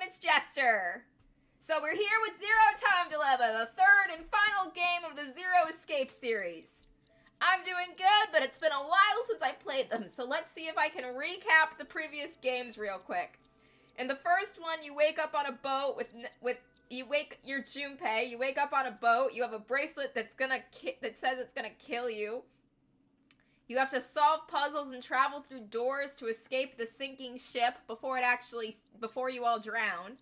it's Jester. So we're here with Zero Time Dilemma, the third and final game of the Zero Escape series. I'm doing good, but it's been a while since I played them, so let's see if I can recap the previous games real quick. In the first one, you wake up on a boat you're Junpei, you wake up on a boat, you have a bracelet that says it's gonna kill you. You have to solve puzzles and travel through doors to escape the sinking ship before you all drown.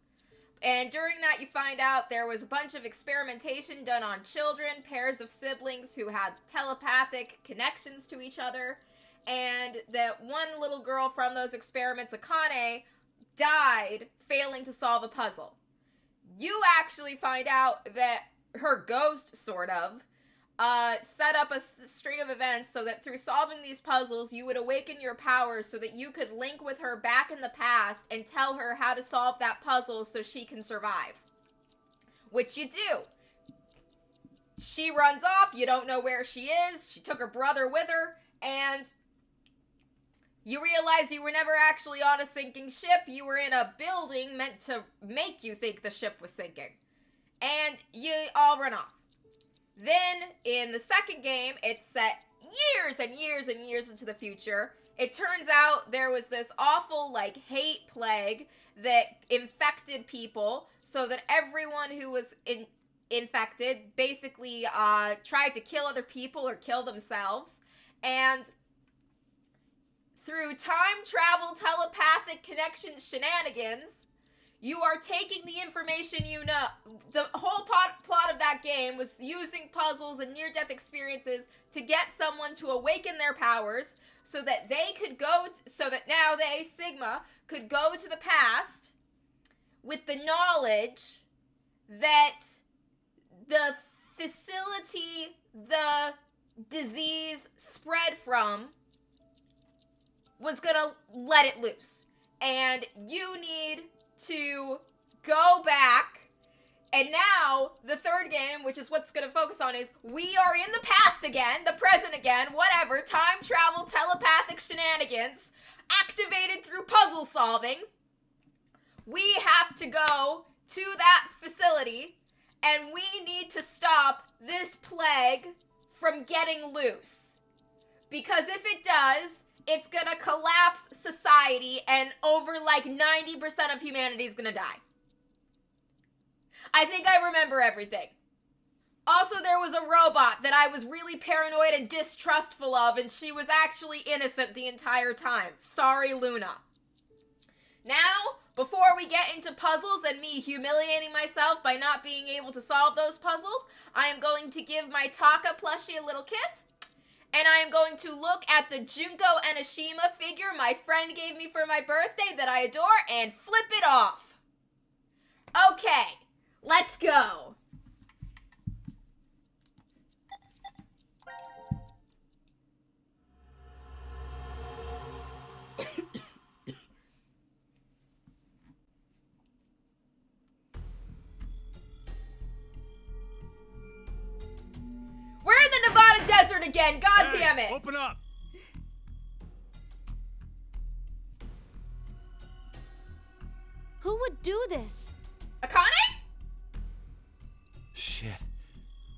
And during that, you find out there was a bunch of experimentation done on children, pairs of siblings who had telepathic connections to each other, and that one little girl from those experiments, Akane, died failing to solve a puzzle. You actually find out that her ghost, sort of, set up a string of events so that through solving these puzzles, you would awaken your powers so that you could link with her back in the past and tell her how to solve that puzzle so she can survive. Which you do. She runs off, you don't know where she is, she took her brother with her, and you realize you were never actually on a sinking ship, you were in a building meant to make you think the ship was sinking. And you all run off. Then, in the second game, it's set years and years and years into the future. It turns out there was this awful, hate plague that infected people, so that everyone who was infected basically tried to kill other people or kill themselves. And through time travel, telepathic connection shenanigans, you are taking the information you know. The whole plot of that game was using puzzles and near-death experiences to get someone to awaken their powers so that now they, Sigma, could go to the past with the knowledge that the facility the disease spread from was gonna let it loose. And you need to go back, and now the third game, which is what's going to focus on, is we are in the past again, the present again, whatever, time travel, telepathic shenanigans, activated through puzzle solving. We have to go to that facility, and we need to stop this plague from getting loose. Because if it does, it's gonna collapse society and over 90% of humanity is gonna die. I think I remember everything. Also, there was a robot that I was really paranoid and distrustful of, and she was actually innocent the entire time. Sorry, Luna. Now, before we get into puzzles and me humiliating myself by not being able to solve those puzzles, I am going to give my Taka plushie a little kiss. And I am going to look at the Junko Enoshima figure my friend gave me for my birthday that I adore and flip it off. Okay, let's go. We're in the Nevada desert again, god damn it! Open up! Who would do this? Akane? Shit.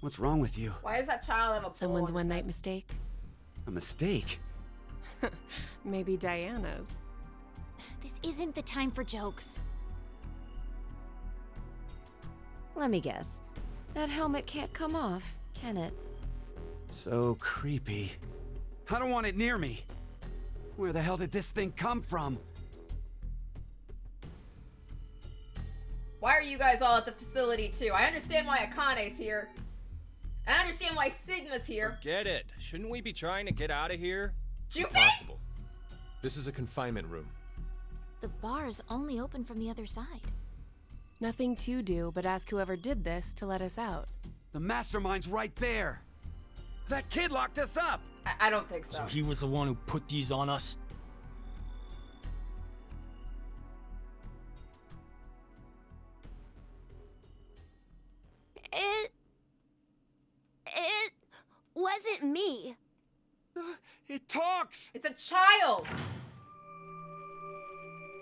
What's wrong with you? Why does that child have a Someone's one-night mistake? A mistake? Maybe Diana's. This isn't the time for jokes. Let me guess. That helmet can't come off, can it? So creepy. I don't want it near me. Where the hell did this thing come from? Why are you guys all at the facility too? I understand why Akane's here. I understand why Sigma's here. Forget it. Shouldn't we be trying to get out of here? Junpei? Impossible. This is a confinement room. The bar is only open from the other side. Nothing to do but ask whoever did this to let us out. The mastermind's right there. That kid locked us up. I don't think so. So he was the one who put these on us? It wasn't me. It talks. It's a child.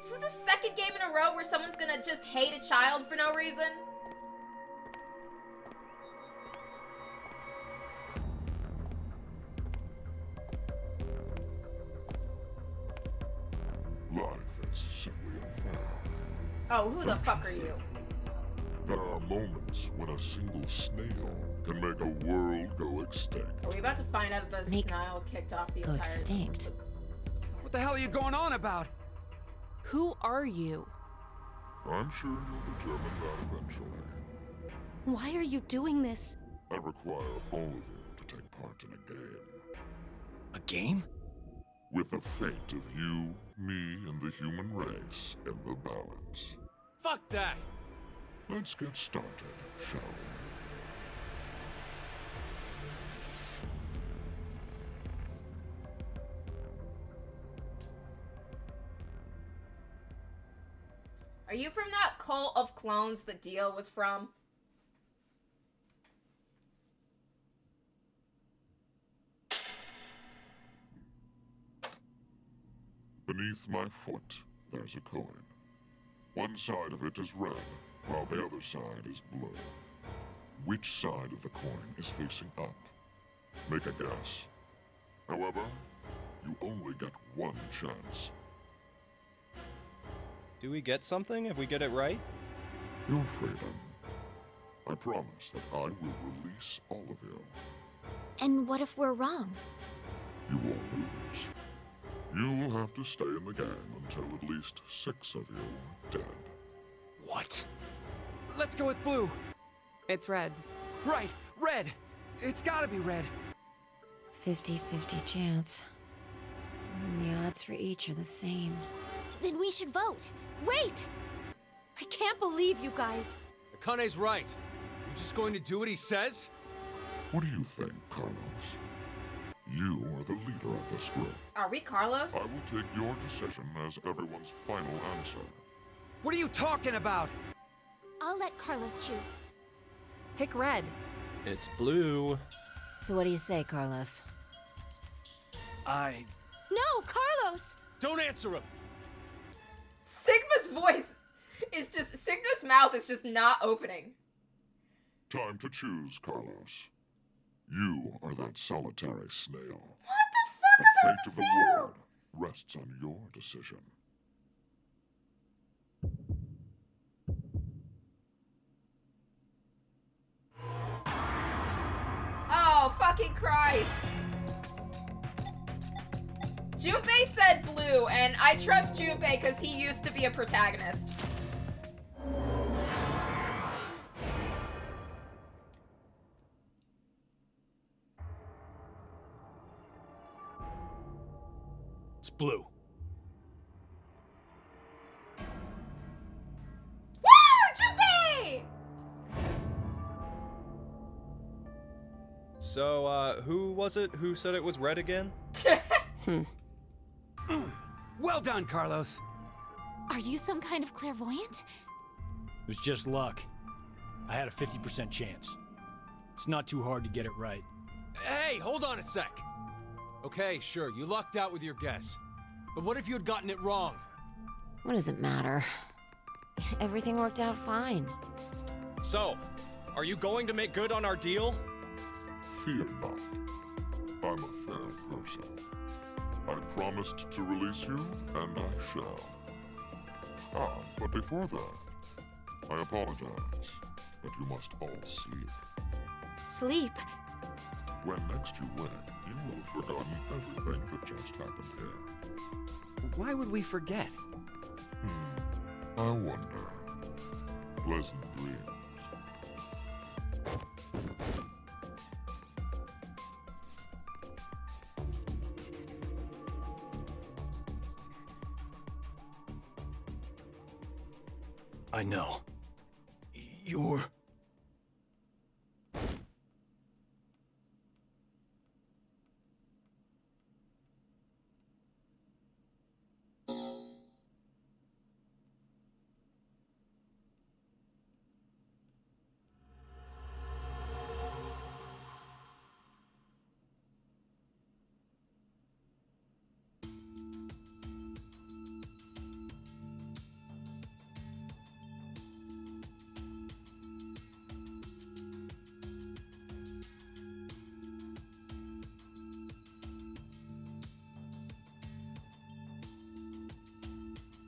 This is the second game in a row where someone's gonna just hate a child for no reason. Life is simply unfair. Oh, who the fuck are you? There are moments when a single snail can make a world go extinct. Are we about to find out if the Make snail kicked off the go entire... extinct. What the hell are you going on about? Who are you? I'm sure you'll determine that eventually. Why are you doing this? I require all of you to take part in a game. A game? With the fate of you, me, and the human race in the balance. Fuck that! Let's get started, shall we? Are you from that cult of clones that Dio was from? Beneath my foot, there's a coin. One side of it is red, while the other side is blue. Which side of the coin is facing up? Make a guess. However, you only get one chance. Do we get something if we get it right? Your freedom. I promise that I will release all of you. And what if we're wrong? You will lose. You will have to stay in the game until at least 6 of you are dead. What? Let's go with blue. It's red. Right, red. It's gotta be red. 50-50 chance. The odds for each are the same. Then we should vote. Wait! I can't believe you guys. Akane's right. You just going to do what he says? What do you think, Carlos? You are the leader of this group. Are we Carlos? I will take your decision as everyone's final answer. What are you talking about? I'll let Carlos choose. Pick red. It's blue. So what do you say, Carlos? No, Carlos! Don't answer him! Sigma's voice is just... Sigma's mouth is just not opening. Time to choose, Carlos. You are that solitary snail. What the fuck The is fate that of the snail? world rests on your decision. Oh, fucking Christ. Junpei said blue, and I trust Junpei because he used to be a protagonist. It's blue. Woo! Junpei! So, who was it who said it was red again? Well done, Carlos. Are you some kind of clairvoyant? It was just luck. I had a 50% chance. It's not too hard to get it right. Hey, hold on a sec. Okay, sure, you lucked out with your guess. But what if you had gotten it wrong? What does it matter? Everything worked out fine. So, are you going to make good on our deal? Fear not. I'm a fair person. I promised to release you, and I shall. Ah, but before that, I apologize, but you must all sleep. Sleep. When next you wake, you will have forgotten everything that just happened here. Why would we forget? I wonder. Pleasant dreams. I know. You're...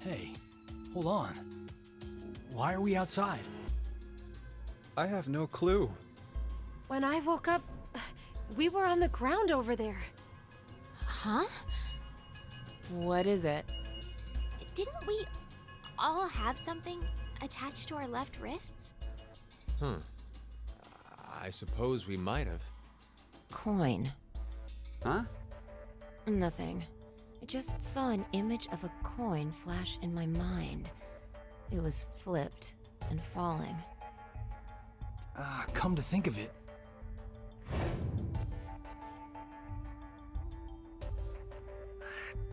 Hey, hold on. Why are we outside? I have no clue. When I woke up, we were on the ground over there. Huh? What is it? Didn't we all have something attached to our left wrists? I suppose we might have. Coin. Huh? Nothing. I just saw an image of a coin flash in my mind. It was flipped and falling. Come to think of it.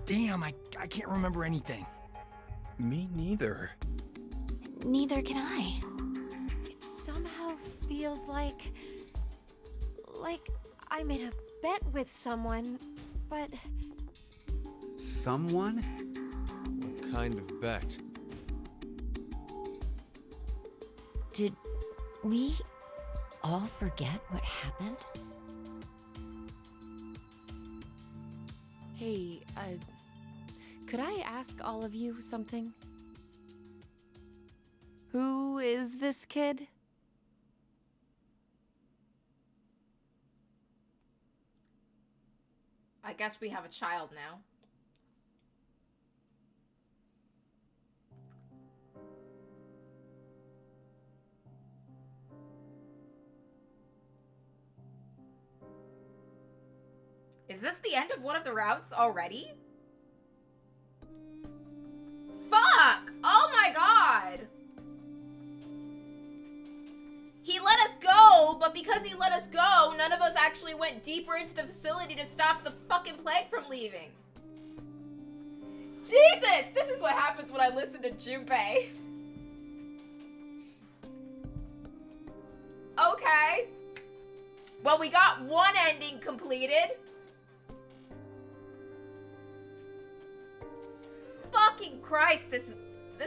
Damn, I can't remember anything. Me neither. Neither can I. It somehow feels like I made a bet with someone, but Someone? What kind of bet? Did we all forget what happened? Hey, could I ask all of you something? Who is this kid? I guess we have a child now. Is this the end of one of the routes already? Fuck! Oh my god! He let us go, but because he let us go, none of us actually went deeper into the facility to stop the fucking plague from leaving. Jesus! This is what happens when I listen to Junpei. Okay. Well, we got one ending completed. Fucking Christ, this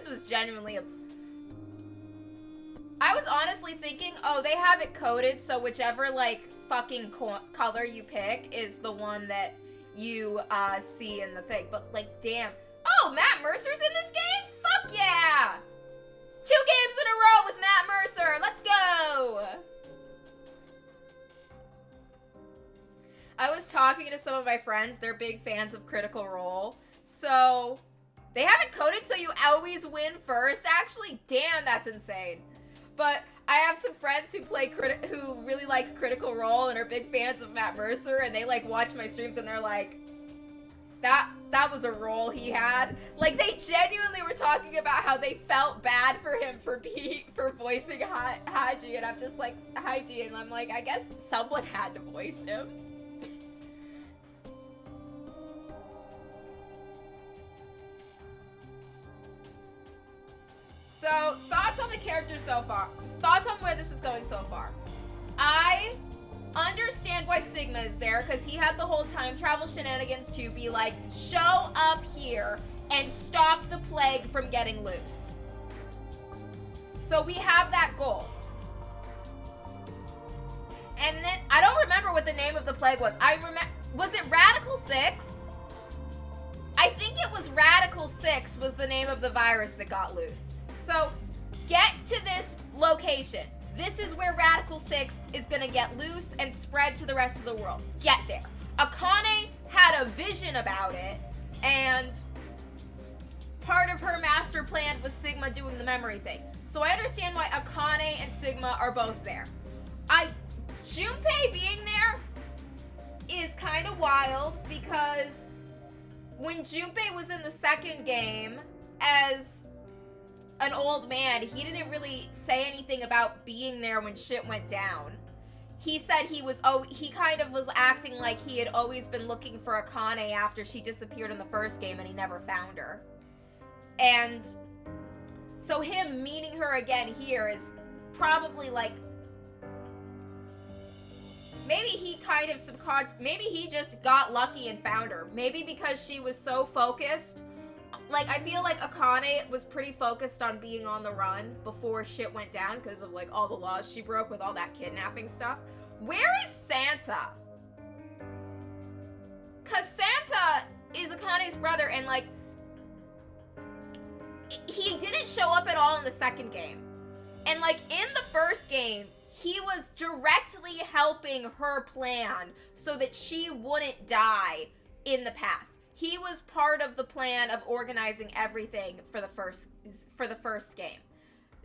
was genuinely a... I was honestly thinking, oh, they have it coded, so whichever, like, fucking color you pick is the one that you, see in the thing. But, like, damn. Oh, Matt Mercer's in this game? Fuck yeah! 2 games in a row with Matt Mercer! Let's go! I was talking to some of my friends. They're big fans of Critical Role. So, they have it coded so you always win first. Actually, damn, that's insane. But I have some friends who play who really like Critical Role and are big fans of Matt Mercer, and they like watch my streams and they're like, that was a role he had. Like, they genuinely were talking about how they felt bad for him for voicing Haji, and I'm just like, Haji, and I'm like, I guess someone had to voice him. So, thoughts on the characters so far. Thoughts on where this is going so far. I understand why Sigma is there, because he had the whole time travel shenanigans to be like, show up here and stop the plague from getting loose. So we have that goal. And then, I don't remember what the name of the plague was. Was it Radical 6? I think it was Radical 6 was the name of the virus that got loose. So, get to this location. This is where Radical 6 is going to get loose and spread to the rest of the world. Get there. Akane had a vision about it, and part of her master plan was Sigma doing the memory thing. So I understand why Akane and Sigma are both there. Junpei being there is kind of wild, because when Junpei was in the second game as an old man, he didn't really say anything about being there when shit went down. He said he kind of was acting like he had always been looking for Akane after she disappeared in the first game and he never found her. And so him meeting her again here is probably like, maybe he kind of maybe he just got lucky and found her. Maybe because she was so focused. Like, I feel like Akane was pretty focused on being on the run before shit went down because of, like, all the laws she broke with all that kidnapping stuff. Where is Santa? Because Santa is Akane's brother, and, like, he didn't show up at all in the second game. And like in the first game, he was directly helping her plan so that she wouldn't die in the past. He was part of the plan of organizing everything for the first game.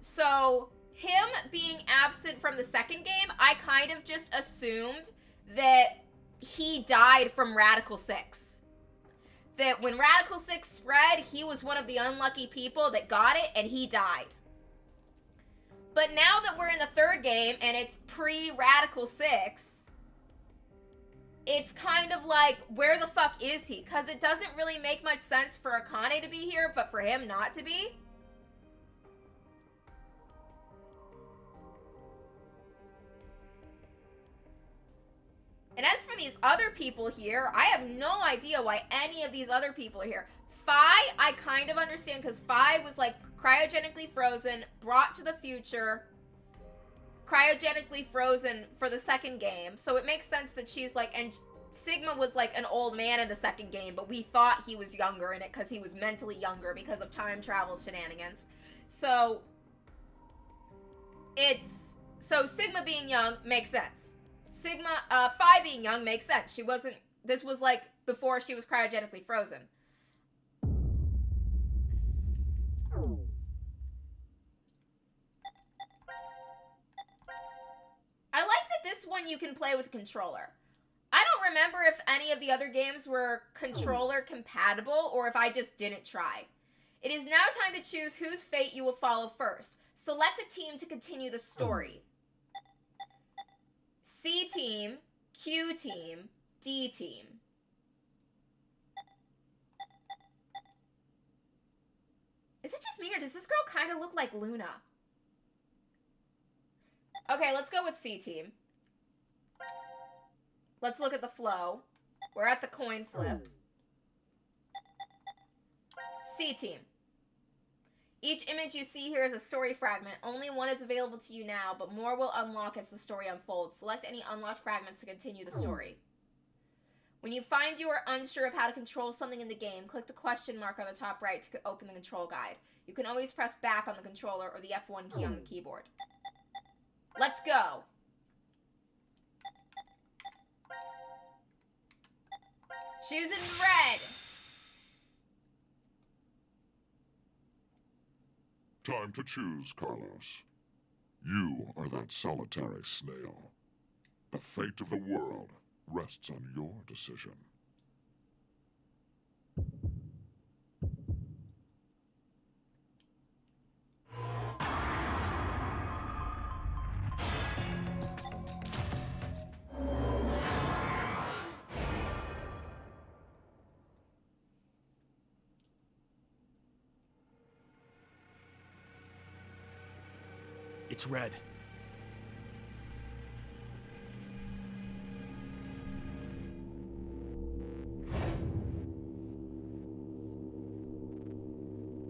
So him being absent from the second game, I kind of just assumed that he died from Radical 6. That when Radical 6 spread, he was one of the unlucky people that got it and he died. But now that we're in the third game and it's pre-Radical 6, it's kind of like, where the fuck is he? Because it doesn't really make much sense for Akane to be here, but for him not to be. And as for these other people here, I have no idea why any of these other people are here. Phi, I kind of understand, because Phi was like cryogenically frozen, brought to the future, cryogenically frozen for the second game. So it makes sense that she's like, and Sigma was like an old man in the second game, but we thought he was younger in it because he was mentally younger because of time travel shenanigans. So Sigma being young makes sense. Phi being young makes sense. This was like before she was cryogenically frozen. I like that this one you can play with controller. I don't remember if any of the other games were controller compatible or if I just didn't try. It is now time to choose whose fate you will follow first. Select a team to continue the story. C team, Q team, D team. Is it just me or does this girl kind of look like Luna? Okay, let's go with C team. Let's look at the flow. We're at the coin flip. C team. Each image you see here is a story fragment. Only one is available to you now, but more will unlock as the story unfolds. Select any unlocked fragments to continue the story. When you find you are unsure of how to control something in the game, click the question mark on the top right to open the control guide. You can always press back on the controller or the F1 key on the keyboard. Let's go. Choosing red. Time to choose, Carlos. You are that solitary snail. The fate of the world rests on your decision. It's red.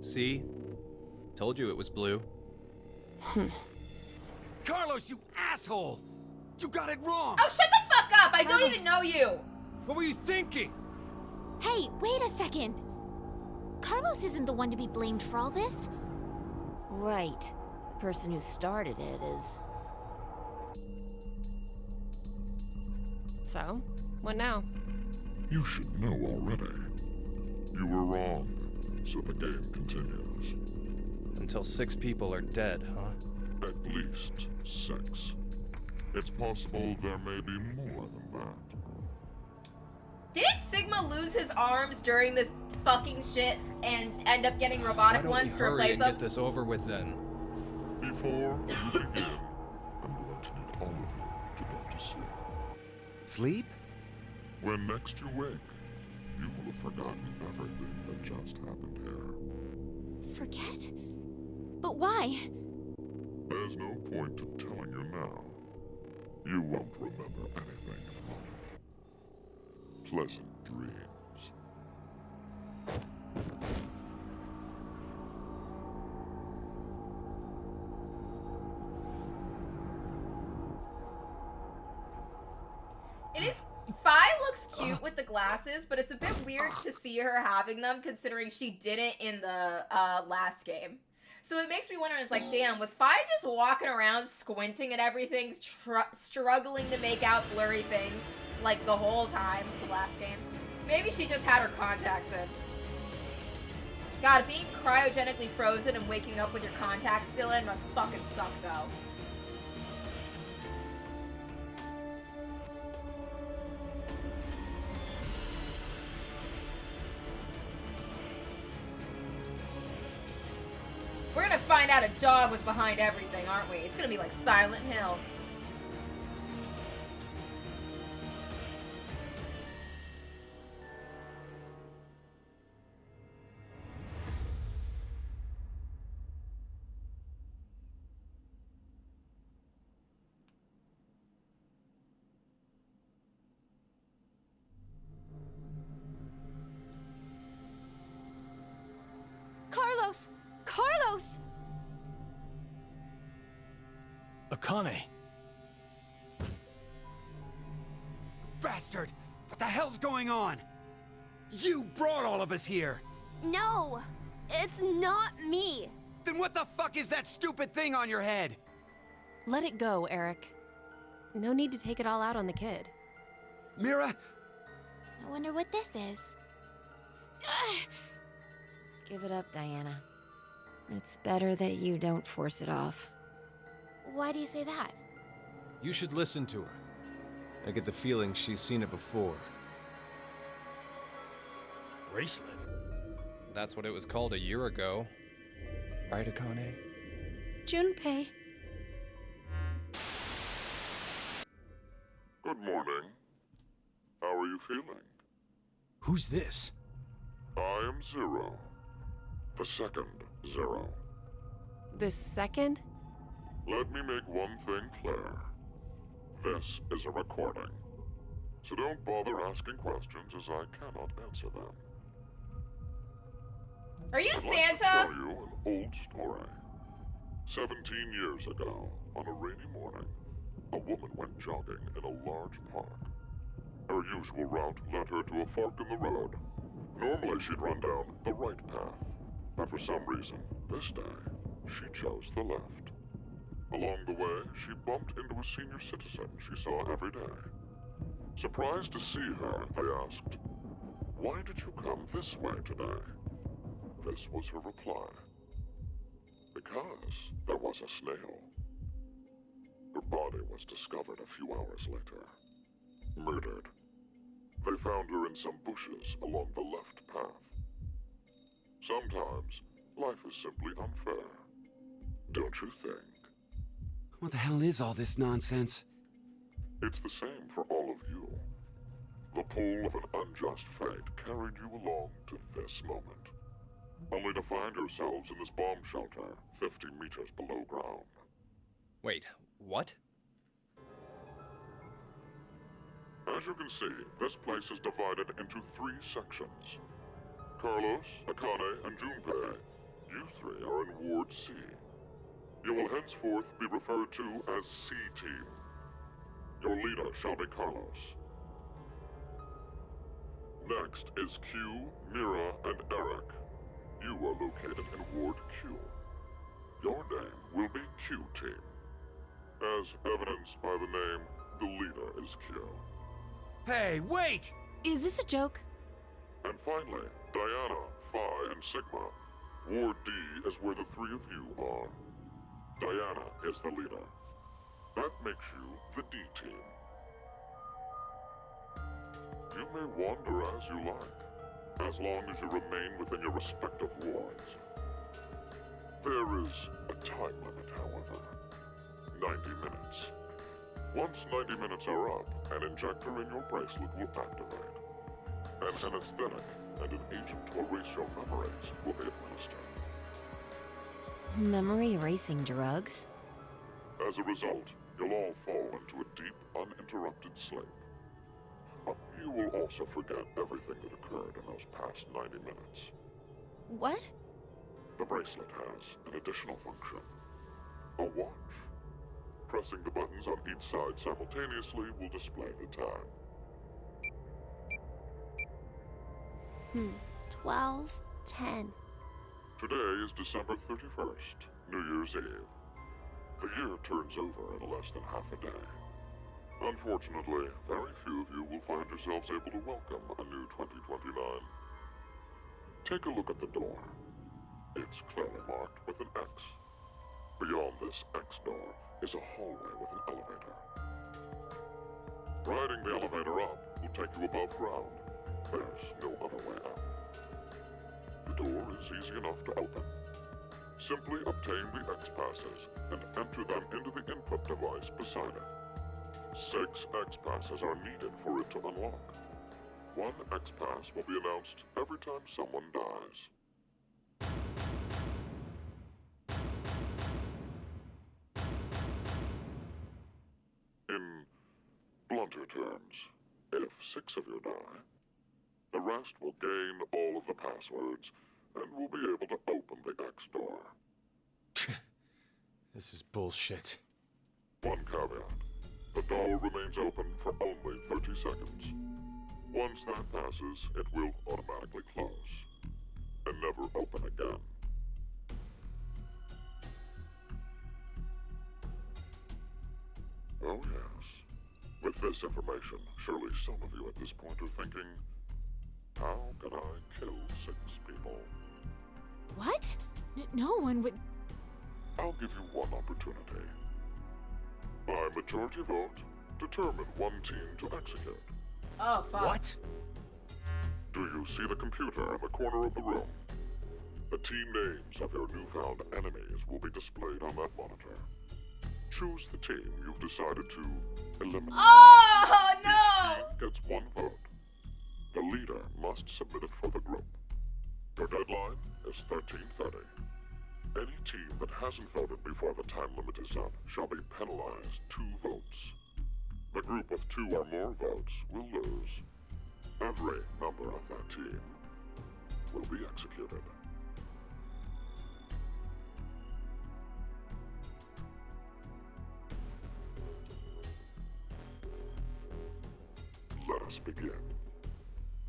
See? Told you it was blue. Carlos, you asshole! You got it wrong! Oh, shut the fuck up! I don't even know you! What were you thinking? Hey, wait a second. Carlos isn't the one to be blamed for all this. Right. The person who started it is... So, what now? You should know already. You were wrong, so the game continues. Until 6 people are dead, huh? At least 6. It's possible there may be more than that. Didn't Sigma lose his arms during this fucking shit and end up getting robotic ones to hurry replace and them? get this over with then? Before you begin, I'm going to need all of you to go to sleep. Sleep? When next you wake, you will have forgotten everything that just happened here. Forget? But why? There's no point to telling you now. You won't remember anything in a moment. Pleasant dreams. It is... Phi looks cute with the glasses, but it's a bit weird to see her having them considering she didn't in the last game. So it makes me wonder, it's like, damn, was Fi just walking around squinting at everything, struggling to make out blurry things, like, the whole time, the last game? Maybe she just had her contacts in. God, being cryogenically frozen and waking up with your contacts still in must fucking suck, though. We're gonna find out a dog was behind everything, aren't we? It's gonna be like Silent Hill. Carlos! Carlos! Akane. Bastard! What the hell's going on? You brought all of us here! No! It's not me! Then what the fuck is that stupid thing on your head? Let it go, Eric. No need to take it all out on the kid. Mira? I wonder what this is. Give it up, Diana. It's better that you don't force it off. Why do you say that? You should listen to her. I get the feeling she's seen it before. Bracelet? That's what it was called a year ago. Right, Akane? Junpei. Good morning. How are you feeling? Who's this? I am Zero. The second Zero. The second? Let me make one thing clear. This is a recording. So don't bother asking questions as I cannot answer them. Are you I'd like to Santa? tell you an old story. 17 years ago, on a rainy morning, a woman went jogging in a large park. Her usual route led her to a fork in the road. Normally she'd run down the right path, but for some reason, this day, she chose the left. Along the way, she bumped into a senior citizen she saw every day. Surprised to see her, they asked, "Why did you come this way today?" This was her reply. Because there was a snail. Her body was discovered a few hours later. Murdered. They found her in some bushes along the left path. Sometimes, life is simply unfair. Don't you think? What the hell is all this nonsense? It's the same for all of you. The pull of an unjust fate carried you along to this moment. Only to find yourselves in this bomb shelter 50 meters below ground. Wait, what? As you can see, this place is divided into 3 sections. Carlos, Akane, and Junpei, you 3 are in Ward C. You will henceforth be referred to as C-Team. Your leader shall be Carlos. Next is Q, Mira, and Eric. You are located in Ward Q. Your name will be Q-Team. As evidenced by the name, the leader is Q. Hey, wait! Is this a joke? And finally, Diana, Phi, and Sigma. Ward D is where the 3 of you are. Diana is the leader. That makes you the D-Team. You may wander as you like, as long as you remain within your respective wards. There is a time limit, however. 90 minutes. Once 90 minutes are up, an injector in your bracelet will activate. An anesthetic and an agent to erase your memories will be administered. Memory erasing drugs? As a result, you'll all fall into a deep, uninterrupted sleep. But you will also forget everything that occurred in those past 90 minutes. What? The bracelet has an additional function. A watch. Pressing the buttons on each side simultaneously will display the time. 12, 10. Today is December 31st, New Year's Eve. The year turns over in less than half a day. Unfortunately, very few of you will find yourselves able to welcome a new 2029. Take a look at the door. It's clearly marked with an X. Beyond this X door is a hallway with an elevator. Riding the elevator up will take you above ground. There's no other way out. The door is easy enough to open. Simply obtain the X passes and enter them into the input device beside it. 6 X passes are needed for it to unlock. 1 X pass will be announced every time someone dies. In blunter terms, if 6 of you die, the rest will gain all of the passwords and will be able to open the X door. This is bullshit. One caveat. The door remains open for only 30 seconds. Once that passes, it will automatically close and never open again. Oh yes. With this information, surely some of you at this point are thinking, how can I kill 6 people? What? No one would. I'll give you one opportunity. By majority vote, determine one team to execute. Oh, fuck. What? Do you see the computer in the corner of the room? The team names of your newfound enemies will be displayed on that monitor. Choose the team you've decided to eliminate. Oh, no! Each team gets 1 vote. The leader must submit it for the group. Your deadline is 13:30. Any team that hasn't voted before the time limit is up shall be penalized 2 votes. The group with 2 or more votes will lose. Every member of that team will be executed. Let us begin.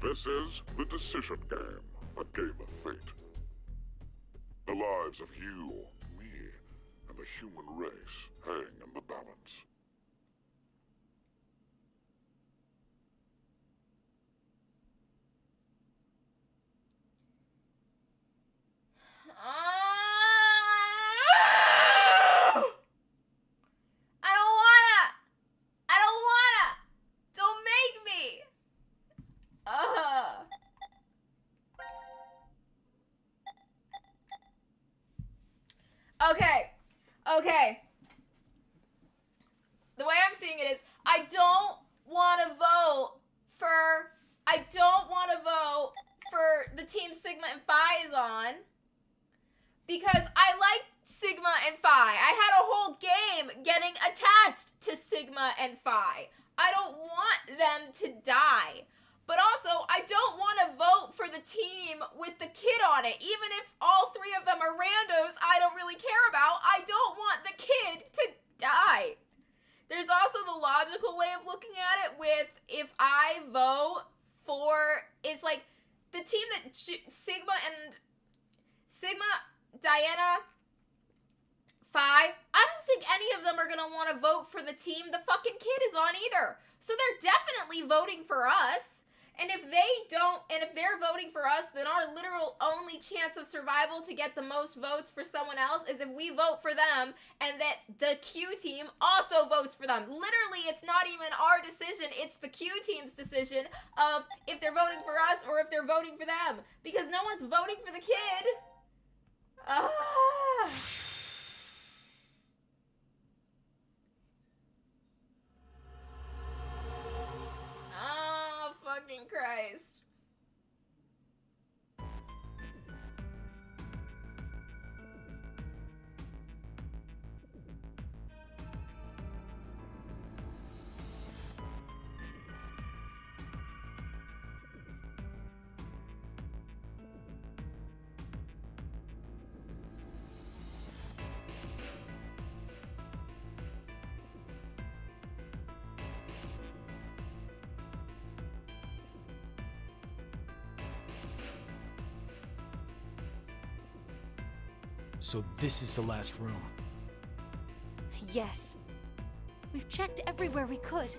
This is the decision game, a game of fate. The lives of you, me, and the human race hang in the balance. I don't wanna! Don't make me! Okay. The way I'm seeing it is, I don't want to vote for the team Sigma and Phi is on, because I like Sigma and Phi. I had a whole game getting attached to Sigma and Phi. I don't want them to die. But also, I don't want to vote for the team with the kid on it. Even if all 3 of them are randos I don't really care about, I don't want the kid to die. There's also the logical way of looking at it with, if I vote for, it's like the team that Sigma, Diana, Phi, I don't think any of them are going to want to vote for the team the fucking kid is on either. So they're definitely voting for us. And if they don't, and if they're voting for us, then our literal only chance of survival to get the most votes for someone else is if we vote for them and that the Q team also votes for them. Literally, it's not even our decision, it's the Q team's decision of if they're voting for us or if they're voting for them. Because no one's voting for the kid. Oh, fucking Christ. So this is the last room. Yes. We've checked everywhere we could.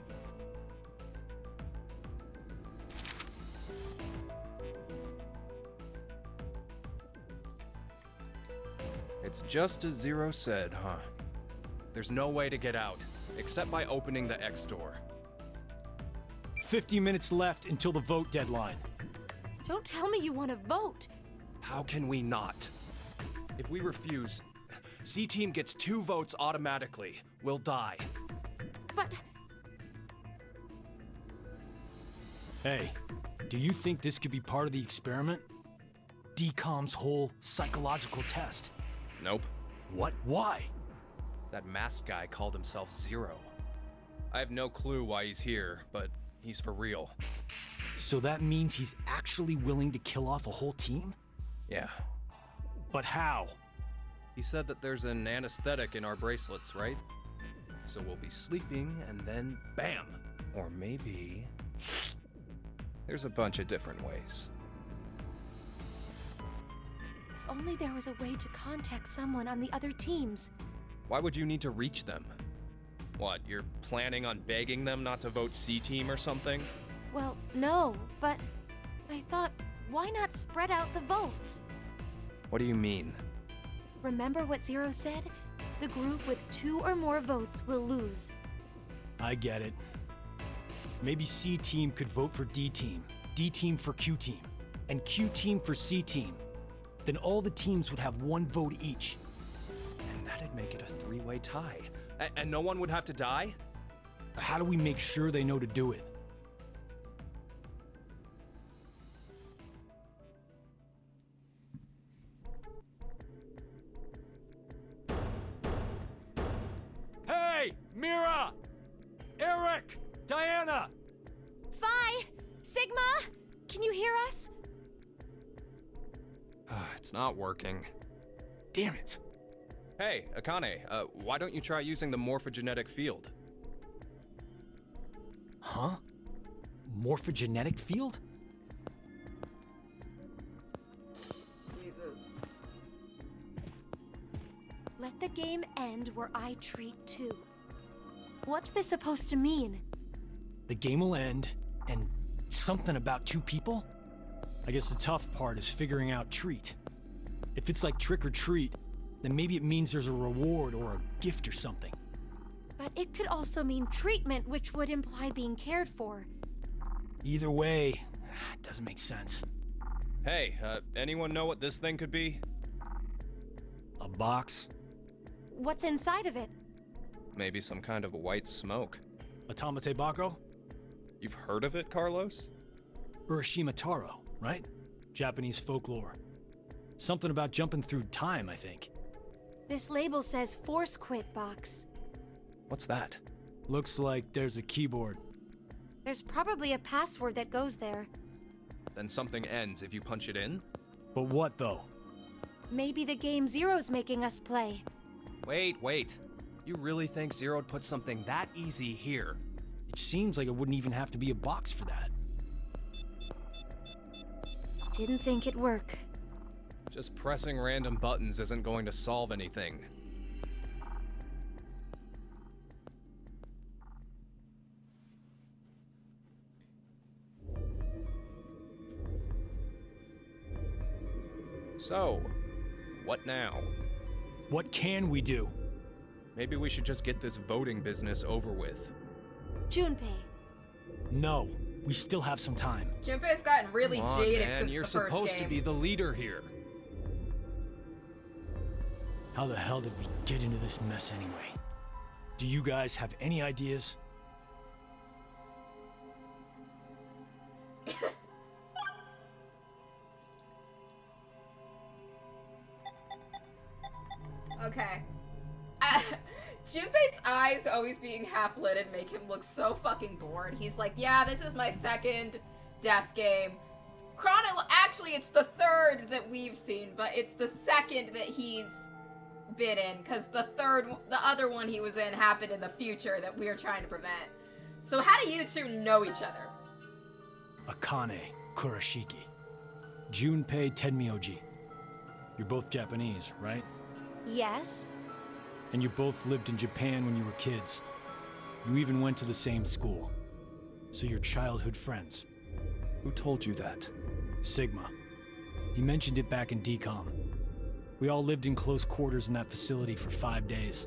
It's just as Zero said, huh? There's no way to get out, except by opening the X door. 50 minutes left until the vote deadline. Don't tell me you want to vote. How can we not? If we refuse, C-Team gets 2 votes automatically. We'll die. But Hey, do you think this could be part of the experiment? DCOM's whole psychological test. Nope. What? Why? That masked guy called himself Zero. I have no clue why he's here, but he's for real. So that means he's actually willing to kill off a whole team? Yeah. But how? He said that there's an anesthetic in our bracelets, right? So we'll be sleeping and then bam! Or maybe... There's a bunch of different ways. if only there was a way to contact someone on the other teams. Why would you need to reach them? What, you're planning on begging them not to vote C-Team or something? Well, no, but I thought, why not spread out the votes? What do you mean? Remember what Zero said? The group with 2 or more votes will lose. I get it. Maybe C-Team could vote for D-Team, D-Team for Q-Team, and Q-Team for C-Team. Then all the teams would have 1 vote each. And that'd make it a 3-way tie. And no one would have to die? How do we make sure they know to do it? Hey! Mira! Eric! Diana! Phi! Sigma! Can you hear us? It's not working. Damn it! Hey, Akane, why don't you try using the morphogenetic field? Huh? Morphogenetic field? Jesus. Let the game end where I treat 2. What's this supposed to mean? The game will end, and something about 2 people? I guess the tough part is figuring out treat. If it's like trick or treat, then maybe it means there's a reward or a gift or something. But it could also mean treatment, which would imply being cared for. Either way, it doesn't make sense. Hey, anyone know what this thing could be? A box? What's inside of it? Maybe some kind of white smoke. Automate Bako? You've heard of it, Carlos? Urashima Taro, right? Japanese folklore. Something about jumping through time, I think. This label says Force Quit Box. What's that? Looks like there's a keyboard. There's probably a password that goes there. Then something ends if you punch it in? But what, though? Maybe the game Zero's making us play. Wait. You really think Zero'd put something that easy here? It seems like it wouldn't even have to be a box for that. Didn't think it'd work. Just pressing random buttons isn't going to solve anything. So, what now? What can we do? Maybe we should just get this voting business over with. Junpei. No, we still have some time. Junpei's gotten really Come on, jaded man, since you're the first supposed game. to be the leader here. How the hell did we get into this mess anyway? Do you guys have any ideas? Okay. Junpei's eyes always being half-lidded make him look so fucking bored. He's like, yeah, this is my second death game. Actually, it's the 3rd that we've seen, but it's the 2nd that he's been in, because the other one he was in happened in the future that we're trying to prevent. So how do you 2 know each other? Akane Kurashiki. Junpei Tenmyoji. You're both Japanese, right? Yes? And you both lived in Japan when you were kids. You even went to the same school. So you're childhood friends. Who told you that? Sigma. He mentioned it back in DCOM. We all lived in close quarters in that facility for 5 days.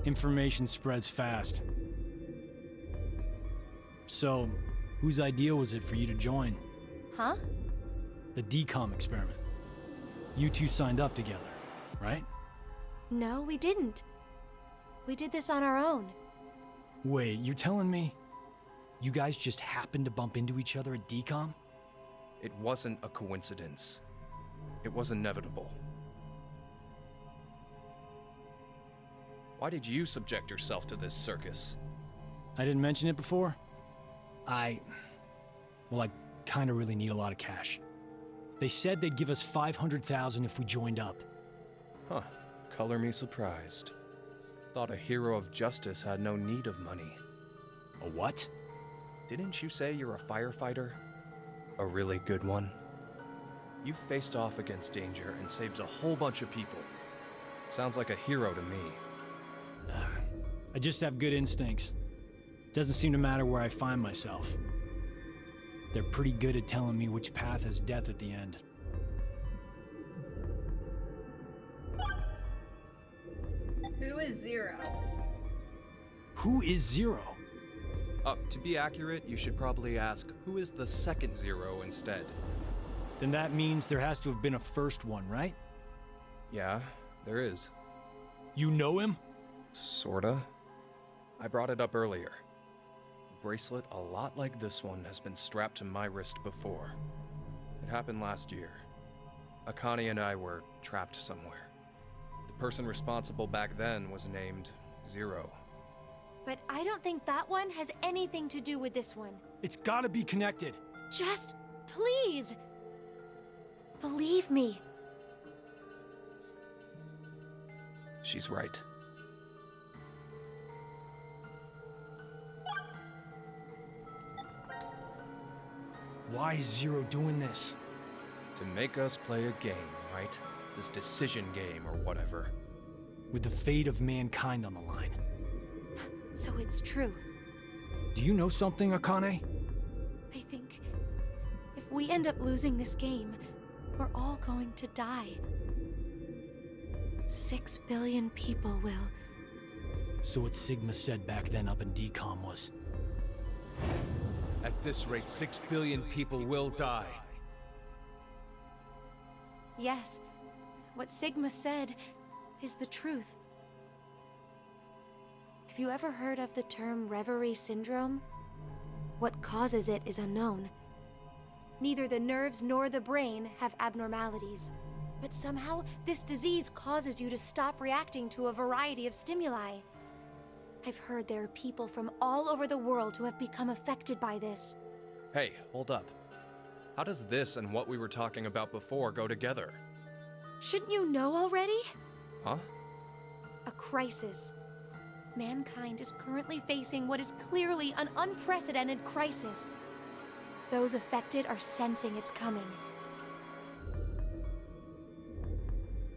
Information spreads fast. So, whose idea was it for you to join? Huh? The DCOM experiment. You two signed up together, right? No, we didn't. We did this on our own. Wait, you're telling me you guys just happened to bump into each other at DCOM? It wasn't a coincidence. It was inevitable. Why did you subject yourself to this circus? I didn't mention it before? I kinda really need a lot of cash. They said they'd give us $500,000 if we joined up. Huh. Color me surprised. Thought a hero of justice had no need of money. A what? Didn't you say you're a firefighter? A really good one? You faced off against danger and saved a whole bunch of people. Sounds like a hero to me. I just have good instincts. Doesn't seem to matter where I find myself. They're pretty good at telling me which path has death at the end. Who is Zero? Who is Zero? To be accurate, you should probably ask, who is the second Zero instead? Then that means there has to have been a first one, right? Yeah, there is. You know him? Sorta. I brought it up earlier. A bracelet a lot like this one has been strapped to my wrist before. It happened last year. Akane and I were trapped somewhere. The person responsible back then was named Zero. But I don't think that one has anything to do with this one. It's gotta be connected. Just, please! Believe me. She's right. Why is Zero doing this? To make us play a game, right? This decision game or whatever. With the fate of mankind on the line. So it's true. Do you know something, Akane? I think if we end up losing this game, we're all going to die. 6 billion people will. So what Sigma said back then up in DCOM was... At this rate, 6 billion people will die. Yes, what Sigma said is the truth. Have you ever heard of the term reverie syndrome? What causes it is unknown. Neither the nerves nor the brain have abnormalities. But somehow, this disease causes you to stop reacting to a variety of stimuli. I've heard there are people from all over the world who have become affected by this. Hey, hold up. How does this and what we were talking about before go together? Shouldn't you know already? Huh? A crisis. Mankind is currently facing what is clearly an unprecedented crisis. Those affected are sensing it's coming.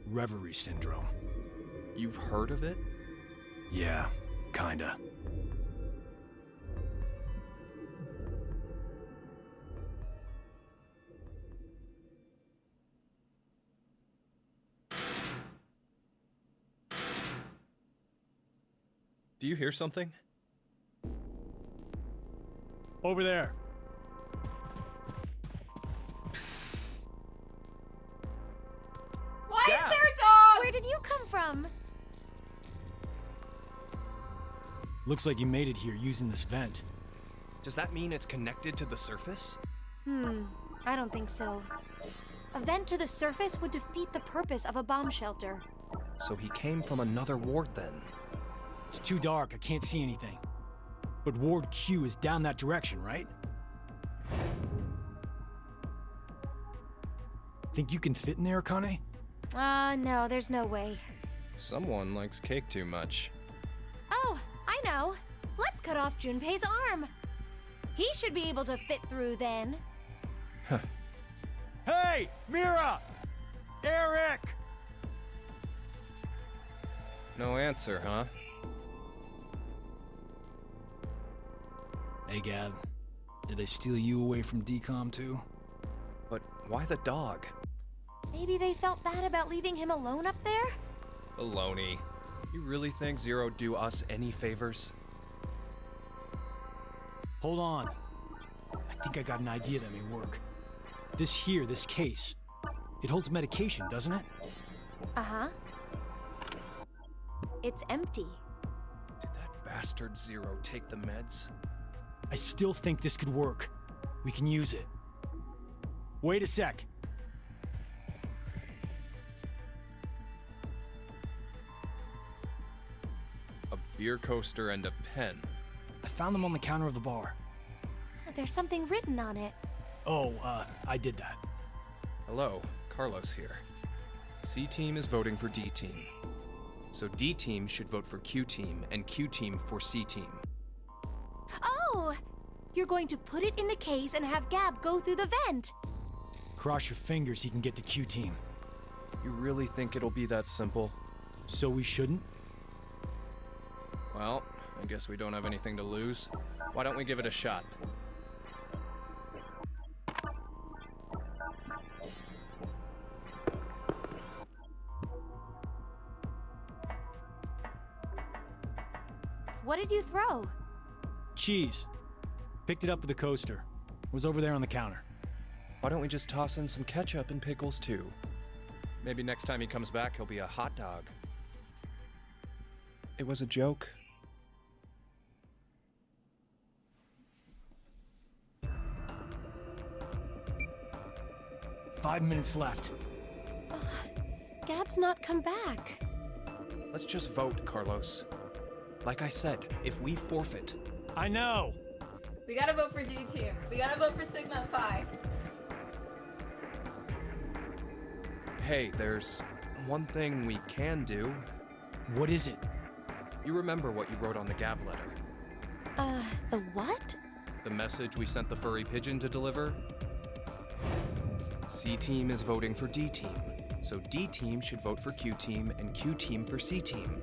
Reverie syndrome. You've heard of it? Yeah, kinda. Do you hear something? Over there. Why is there a dog? Where did you come from? Looks like you made it here using this vent. Does that mean it's connected to the surface? I don't think so. A vent to the surface would defeat the purpose of a bomb shelter. So he came from another ward then? It's too dark, I can't see anything. But Ward Q is down that direction, right? Think you can fit in there, Akane? No, there's no way. Someone likes cake too much. Oh, I know. Let's cut off Junpei's arm. He should be able to fit through then. Hey, Mira! Eric! No answer, huh? Hey, Gab. Did they steal you away from DCOM too? But why the dog? Maybe they felt bad about leaving him alone up there? Baloney. You really think Zero'd do us any favors? Hold on. I think I got an idea that may work. This case. It holds medication, doesn't it? Uh-huh. It's empty. Did that bastard Zero take the meds? I still think this could work. We can use it. Wait a sec. A beer coaster and a pen. I found them on the counter of the bar. There's something written on it. Oh, I did that. Hello, Carlos here. C-Team is voting for D-Team. So D-Team should vote for Q-Team, and Q-Team for C-Team. Oh! You're going to put it in the case and have Gab go through the vent. Cross your fingers he can get to Q-Team. You really think it'll be that simple? So we shouldn't? Well, I guess we don't have anything to lose. Why don't we give it a shot? What did you throw? Cheese. Picked it up with the coaster. Was over there on the counter. Why don't we just toss in some ketchup and pickles too? Maybe next time he comes back, he'll be a hot dog. It was a joke. Five minutes left. Gab's not come back. Let's just vote, Carlos. Like I said, if we forfeit... I know! We gotta vote for D-Team. We gotta vote for Sigma Phi. Hey, there's one thing we can do. What is it? You remember what you wrote on the Gab letter? The what? The message we sent the furry pigeon to deliver? C-Team is voting for D-Team, so D-Team should vote for Q-Team and Q-Team for C-Team.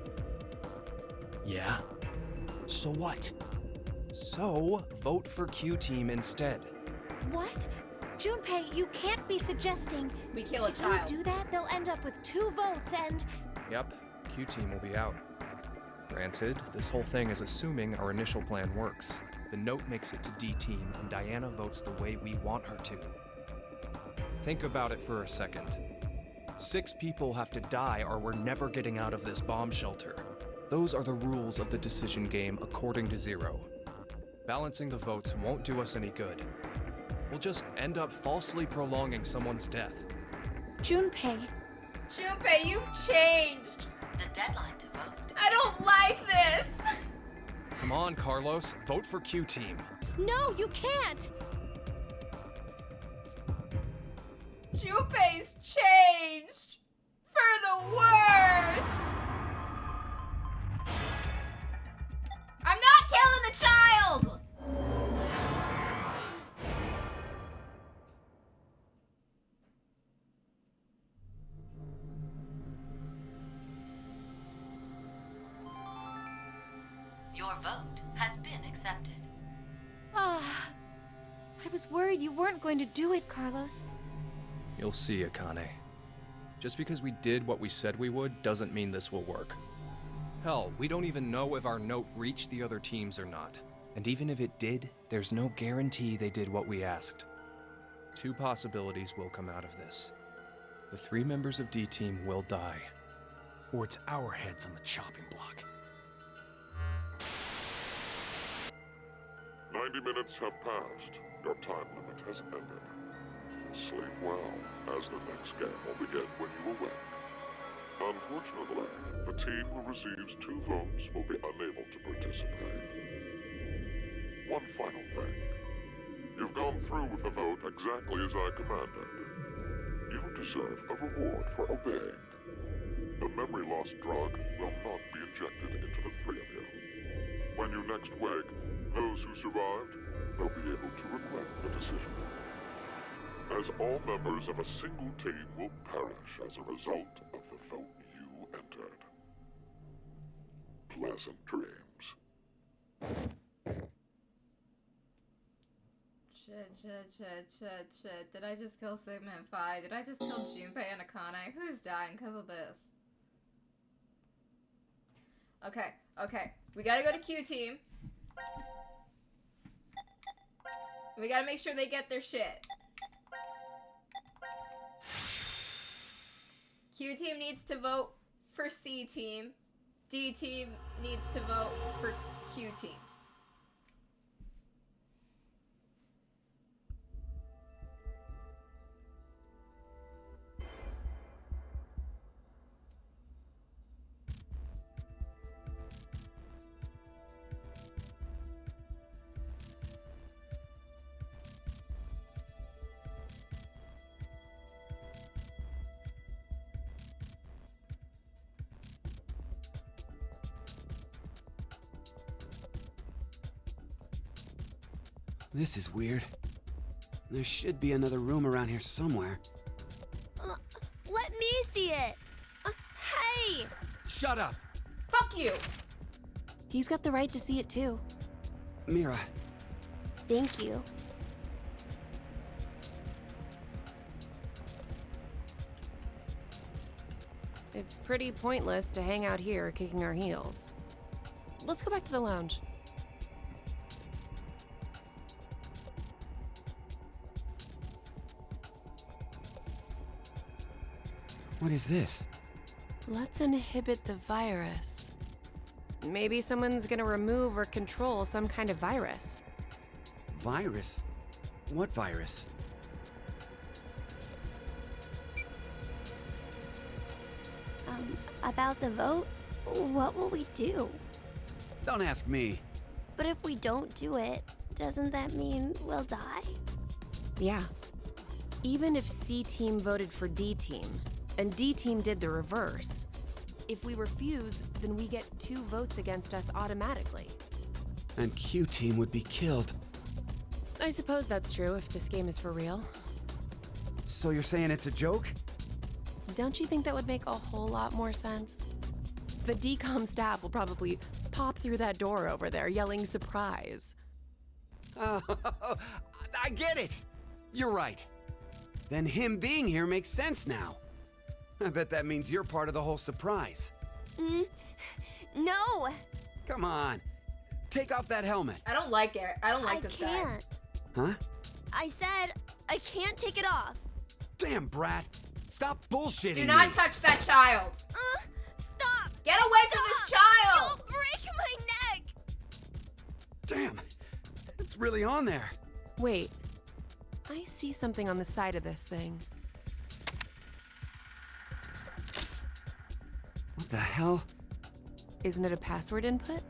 Yeah? So what? So, vote for Q-Team instead. What? Junpei, you can't be suggesting... We kill a if child. we do that, they'll end up with 2 votes and... Yep, Q-Team will be out. Granted, this whole thing is assuming our initial plan works. The note makes it to D-Team, and Diana votes the way we want her to. Think about it for a second. 6 people have to die or we're never getting out of this bomb shelter. Those are the rules of the decision game according to Zero. Balancing the votes won't do us any good. We'll just end up falsely prolonging someone's death. Junpei. Junpei, you've changed. The deadline to vote. I don't like this. Come on, Carlos, vote for Q-Team. No, you can't! Junpei's changed. For the worst. I'm not killing the child! Your vote has been accepted. Ah, I was worried you weren't going to do it, Carlos. You'll see, Akane. Just because we did what we said we would doesn't mean this will work. Hell, we don't even know if our note reached the other teams or not. And even if it did, there's no guarantee they did what we asked. 2 possibilities will come out of this. The 3 members of D-Team will die. Or it's our heads on the chopping block. 90 minutes have passed. Your time limit has ended. Sleep well, as the next game will begin when you awake. Unfortunately, the team who receives 2 votes will be unable to participate. One final thing. You've gone through with the vote exactly as I commanded. You deserve a reward for obeying. The memory loss drug will not be injected into the 3 of you. When you next wake, those who survived will be able to regret the decision. As all members of a single team will perish as a result of the vote you entered. pleasant dreams. Shit. Did I just kill Sigma and Phi? Did I just kill Junpei and Akane? Who's dying because of this? Okay. We gotta go to Q Team. We gotta make sure they get their shit. Q Team needs to vote for C Team. D Team needs to vote for Q Team. This is weird. There should be another room around here somewhere. Let me see it! Hey! Shut up! Fuck you! He's got the right to see it too. Mira. Thank you. It's pretty pointless to hang out here kicking our heels. Let's go back to the lounge. What is this? Let's inhibit the virus. Maybe someone's gonna remove or control some kind of virus. Virus? What virus? About the vote? What will we do? Don't ask me. But if we don't do it, doesn't that mean we'll die? Yeah. Even if C Team voted for D Team, and D Team did the reverse, if we refuse, then we get 2 votes against us automatically. And Q Team would be killed. I suppose that's true if this game is for real. So you're saying it's a joke? Don't you think that would make a whole lot more sense? The DCOM staff will probably pop through that door over there yelling surprise. Oh, I get it! You're right. Then him being here makes sense now. I bet that means you're part of the whole surprise. No! Come on. Take off that helmet. I don't like it. I don't like this guy. I can't. Huh? I said I can't take it off. Damn, Brat. Stop bullshitting Do not me. touch that child. Stop! Get away from this child! You'll break my neck! Damn. It's really on there. Wait. I see something on the side of this thing. What the hell? Isn't it a password input?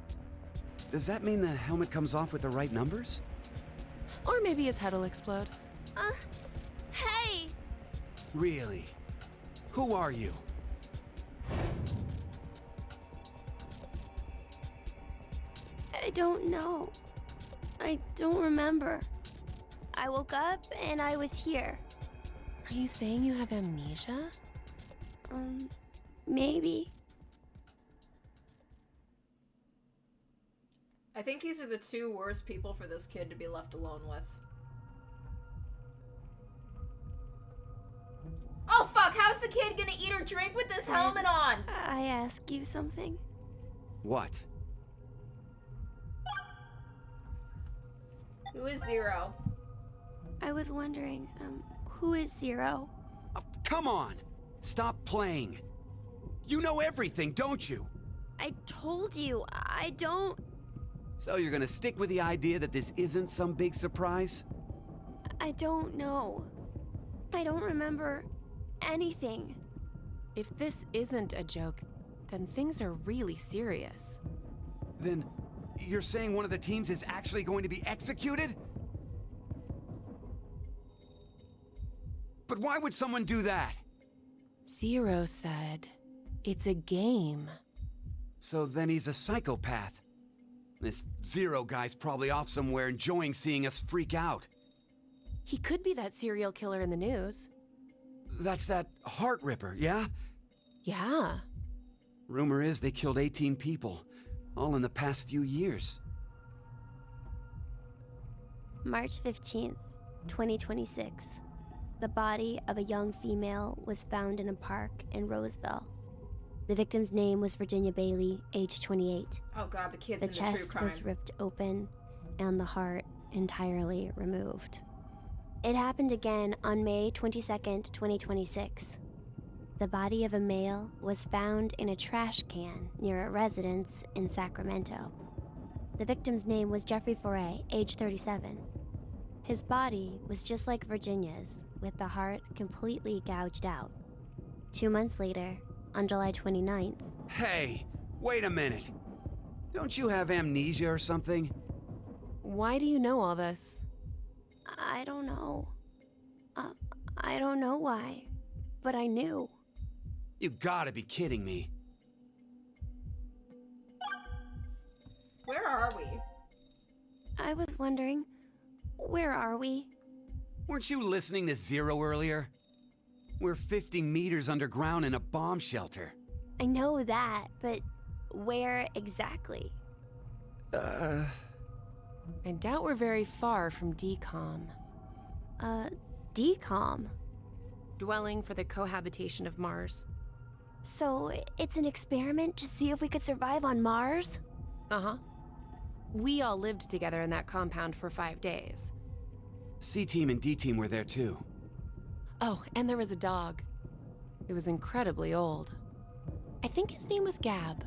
Does that mean the helmet comes off with the right numbers? Or maybe his head'll explode. Hey! Really? Who are you? I don't know. I don't remember. I woke up and I was here. Are you saying you have amnesia? Maybe. I think these are the 2 worst people for this kid to be left alone with. Oh fuck, how's the kid gonna eat or drink with this helmet on? I ask you something? What? Who is Zero? I was wondering, who is Zero? Oh, come on! Stop playing. You know everything, don't you? I told you, I don't... So you're gonna stick with the idea that this isn't some big surprise? I don't know. I don't remember anything. If this isn't a joke, then things are really serious. Then you're saying one of the teams is actually going to be executed? But why would someone do that? Zero said, it's a game. So then he's a psychopath. This Zero guy's probably off somewhere enjoying seeing us freak out. He could be that serial killer in the news. That's that Heart Ripper, yeah? Yeah. Rumor is they killed 18 people, All in the past few years. March 15th, 2026. The body of a young female was found in a park in Roseville. The victim's name was Virginia Bailey, age 28. Oh god, the kids The in the true chest crime. was ripped open and the heart entirely removed. It happened again on May 22nd, 2026. The body of a male was found in a trash can near a residence in Sacramento. The victim's name was Jeffrey Foray, age 37. His body was just like Virginia's, with the heart completely gouged out. 2 months later, on July 29th. Hey, wait a minute. Don't you have amnesia or something? Why do you know all this? I don't know. I don't know why, but I knew. You gotta be kidding me. Where are we? I was wondering, where are we? Weren't you listening to Zero earlier? We're 50 meters underground in a bomb shelter. I know that, but where exactly? I doubt we're very far from DCOM. DCOM? Dwelling for the cohabitation of Mars. So it's an experiment to see if we could survive on Mars? Uh-huh. We all lived together in that compound for 5 days. C-Team and D-Team were there too. Oh, and there was a dog. It was incredibly old. I think his name was Gab.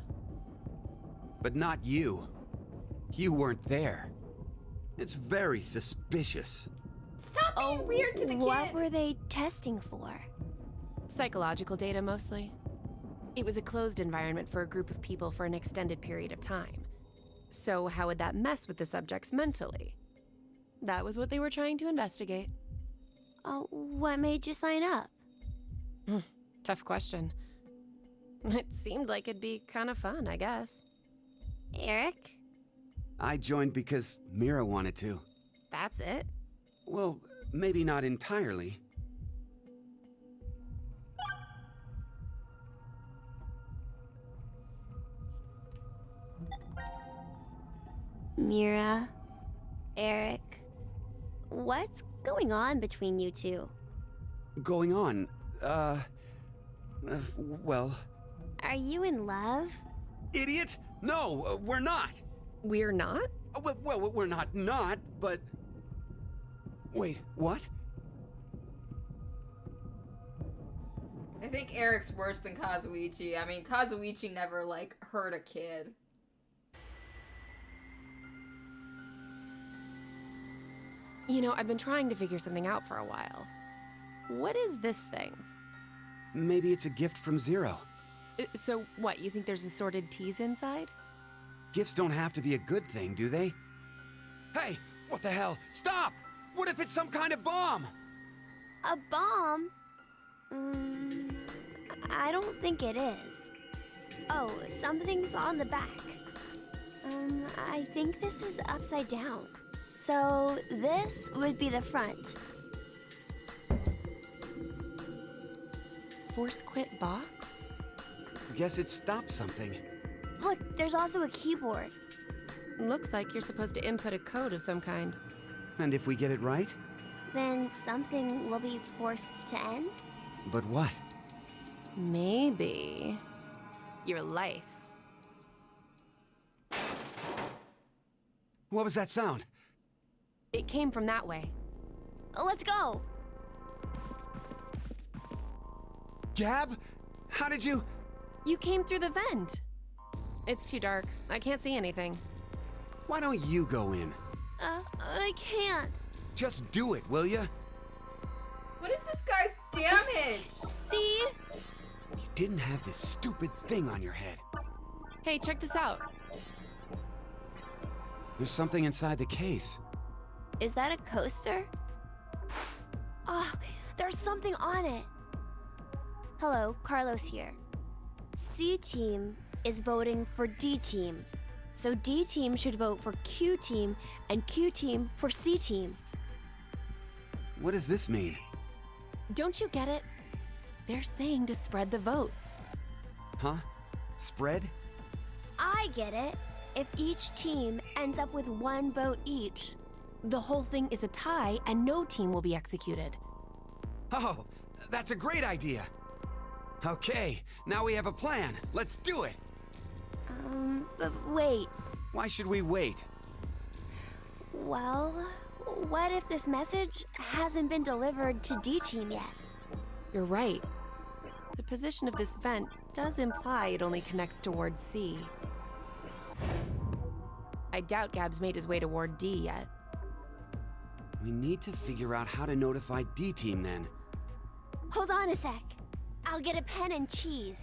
But not you. You weren't there. It's very suspicious. Stop being weird to the kid! What were they testing for? Psychological data, mostly. It was a closed environment for a group of people for an extended period of time. So how would that mess with the subjects mentally? That was what they were trying to investigate. What made you sign up? Tough question. It seemed like it'd be kind of fun, I guess. Eric? I joined because Mira wanted to. That's it? Well, maybe not entirely. Mira? Eric? What's going on between you two? Going on, well... Are you in love? Idiot! No, we're not! We're not? Well, we're not, but... Wait, what? I think Eric's worse than Kazuichi. I mean, Kazuichi never, like, hurt a kid. You know, I've been trying to figure something out for a while. What is this thing? Maybe it's a gift from Zero. So what, you think there's assorted teas inside? Gifts don't have to be a good thing, do they? Hey, what the hell? Stop! What if it's some kind of bomb? A bomb? I don't think it is. Oh, something's on the back. I think this is upside down. So this would be the front. Force quit box? Guess it stopped something. Look, there's also a keyboard. Looks like you're supposed to input a code of some kind. And if we get it right? Then something will be forced to end? But what? Maybe... your life. What was that sound? It came from that way. Let's go! Gab? How did you... You came through the vent. It's too dark. I can't see anything. Why don't you go in? I can't. Just do it, will ya? What is this guy's damage? See? You didn't have this stupid thing on your head. Hey, check this out. There's something inside the case. Is that a coaster? Oh, there's something on it. Hello, Carlos here. C-Team is voting for D-Team. So D-Team should vote for Q-Team and Q-Team for C-Team. What does this mean? Don't you get it? They're saying to spread the votes. Huh? Spread? I get it. if each team ends up with 1 vote each? The whole thing is a tie, and no team will be executed. Oh, that's a great idea. Okay, now we have a plan. Let's do it. But wait. Why should we wait? Well, what if this message hasn't been delivered to D Team yet? You're right. The position of this vent does imply it only connects to Ward C. I doubt Gab's made his way to Ward D yet. We need to figure out how to notify D Team then. Hold on a sec. I'll get a pen and cheese.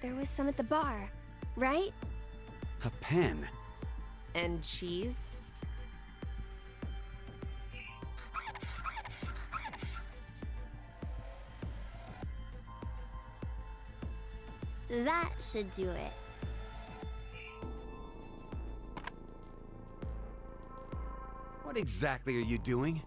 There was some at the bar, right? A pen? And cheese? That should do it. What exactly are you doing?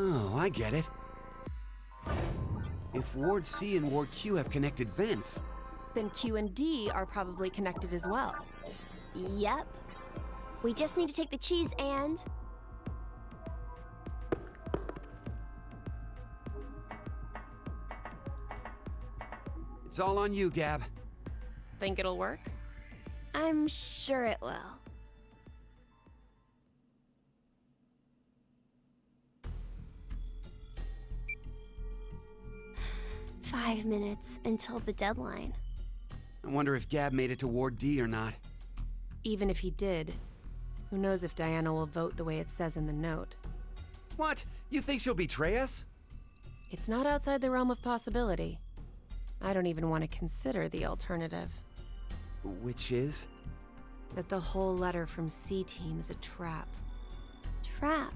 Oh, I get it. If Ward C and Ward Q have connected vents, Then Q and D are probably connected as well. Yep. We just need to take the cheese and... it's all on you, Gab. Think it'll work? I'm sure it will. "5 minutes until the deadline." I wonder if Gab made it to Ward D or not. Even if he did, who knows if Diana will vote the way it says in the note. What? You think she'll betray us? It's not outside the realm of possibility. I don't even want to consider the alternative. Which is? That the whole letter from C Team is a trap. Trap.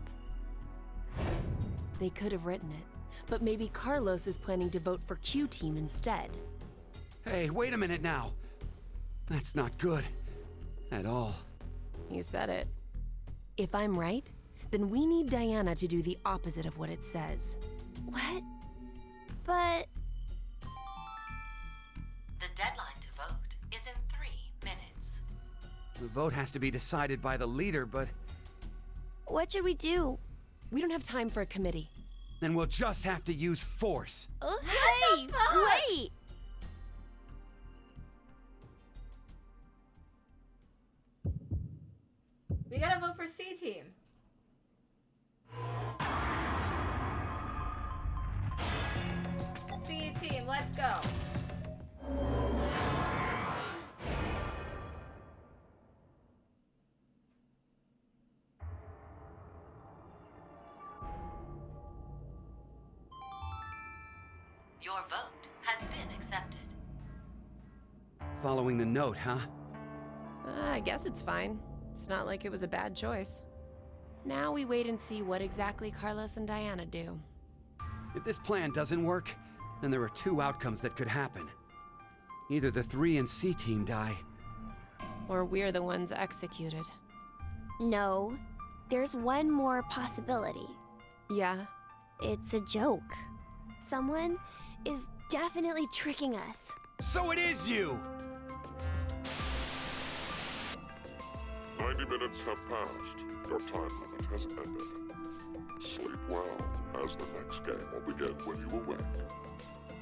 They could have written it, but maybe Carlos is planning to vote for Q Team instead. Hey, wait a minute now. That's not good. At all. You said it. If I'm right, then we need Diana to do the opposite of what it says. What? But... The deadline to vote is in 3 minutes. The vote has to be decided by the leader, but what should we do? We don't have time for a committee. then we'll just have to use force. Hey! Wait! We gotta vote for C Team. C Team, let's go. Your vote has been accepted. Following the note, huh? I guess it's fine. It's not like it was a bad choice. Now we wait and see what exactly Carlos and Diana do. If this plan doesn't work, then there are 2 outcomes that could happen. Either the 3 and C Team die. Or we're the ones executed. No. There's one more possibility. Yeah? It's a joke. Someone is definitely tricking us. So it is you! 90 minutes have passed. Your time limit has ended. Sleep well, as the next game will begin when you awake.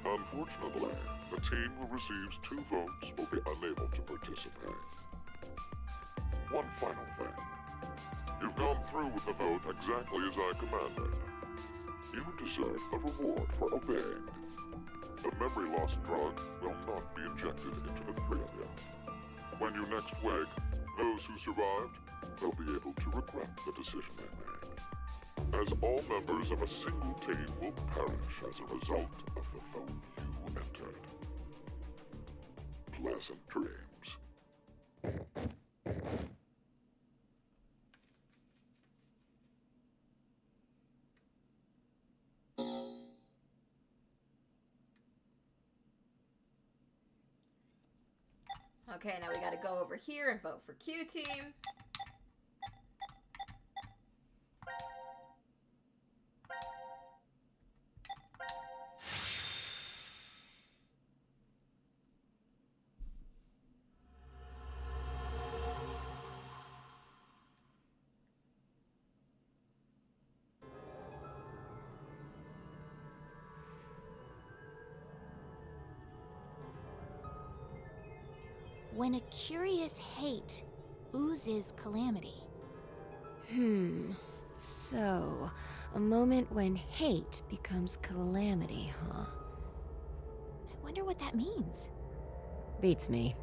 Unfortunately, the team who receives 2 votes will be unable to participate. One final thing. You've gone through with the vote exactly as I commanded. You deserve a reward for obeying. The memory loss drug will not be injected into the 3 of you. When you next wake, those who survived, they'll be able to regret the decision they made. As all members of a single team will perish as a result of the vote you entered. Pleasant dreams. Okay, now we gotta go over here and vote for Q Team. When a curious hate oozes calamity. So, a moment when hate becomes calamity, huh? I wonder what that means. Beats me.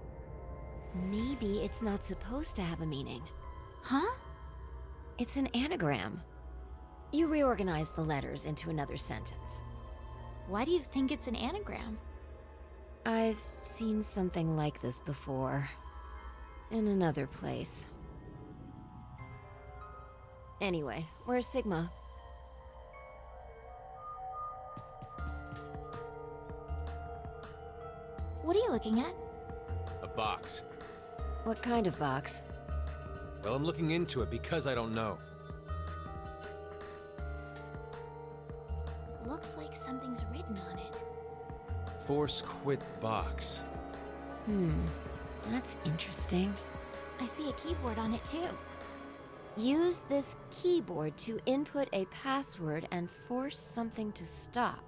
Maybe it's not supposed to have a meaning. Huh? It's an anagram. You reorganize the letters into another sentence. Why do you think it's an anagram? I've seen something like this before. In another place. Anyway, where's Sigma? What are you looking at? A box. What kind of box? Well, I'm looking into it because I don't know. Looks like something's written on it. Force quit box. That's interesting. I see a keyboard on it too. Use this keyboard to input a password and force something to stop.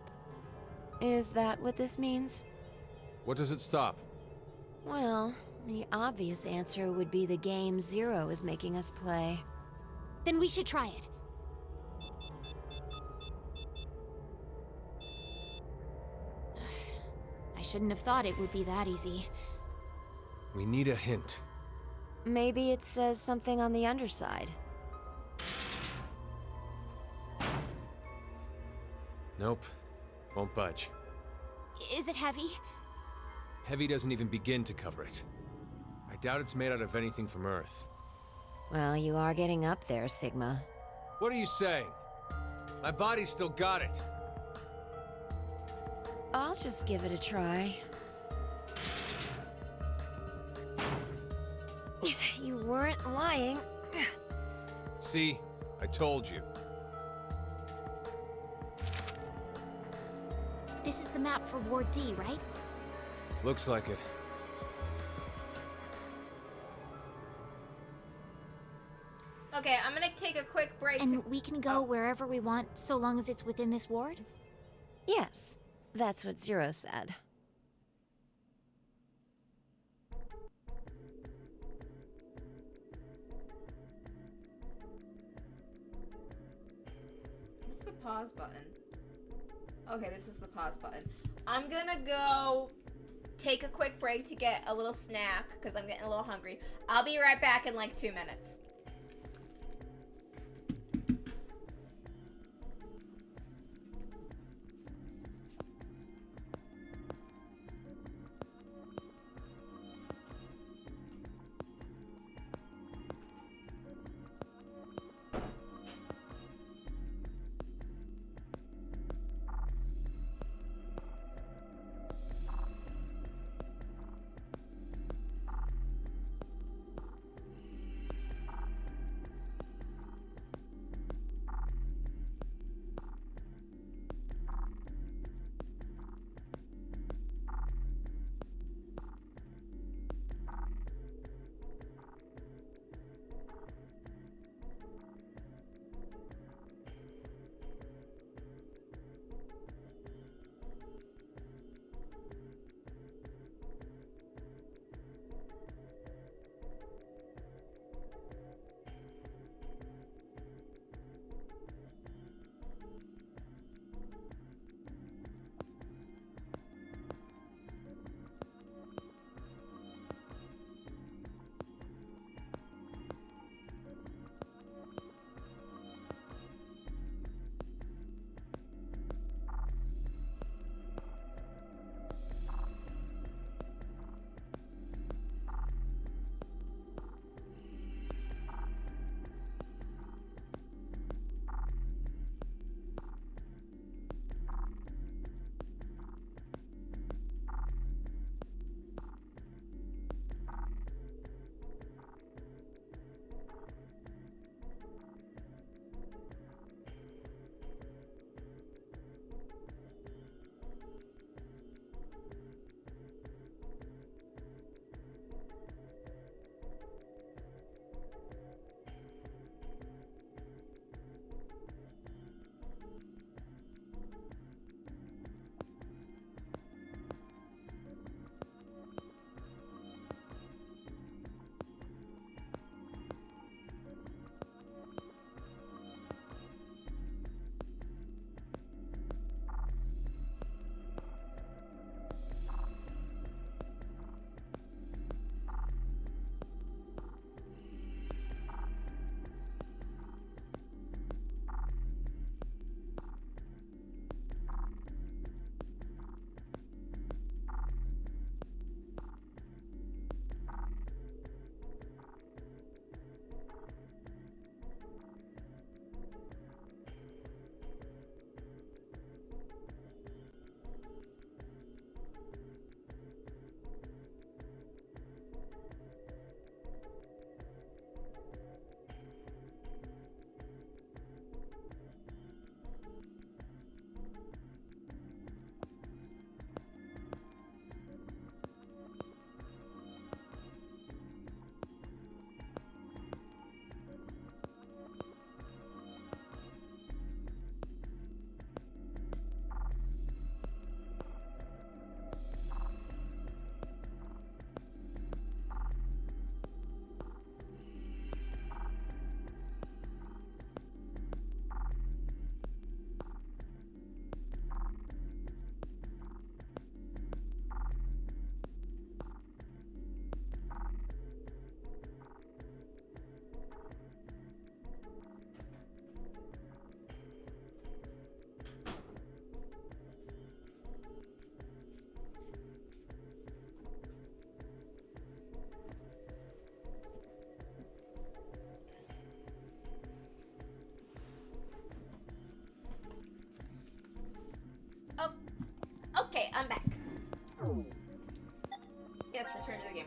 Is that what this means? What does it stop? Well, the obvious answer would be the game Zero is making us play. Then we should try it. I shouldn't have thought it would be that easy. We need a hint. Maybe it says something on the underside. Nope. Won't budge. Is it heavy? Heavy doesn't even begin to cover it. I doubt it's made out of anything from Earth. Well, you are getting up there, Sigma. What are you saying? My body's still got it. I'll just give it a try. You weren't lying. See? I told you. This is the map for Ward D, right? Looks like it. Okay, I'm gonna take a quick break And we can go wherever we want, so long as it's within this ward? Yes, that's what Zero said. What's the pause button? Okay, this is the pause button. I'm gonna go take a quick break to get a little snack because I'm getting a little hungry. I'll be right back in like 2 minutes.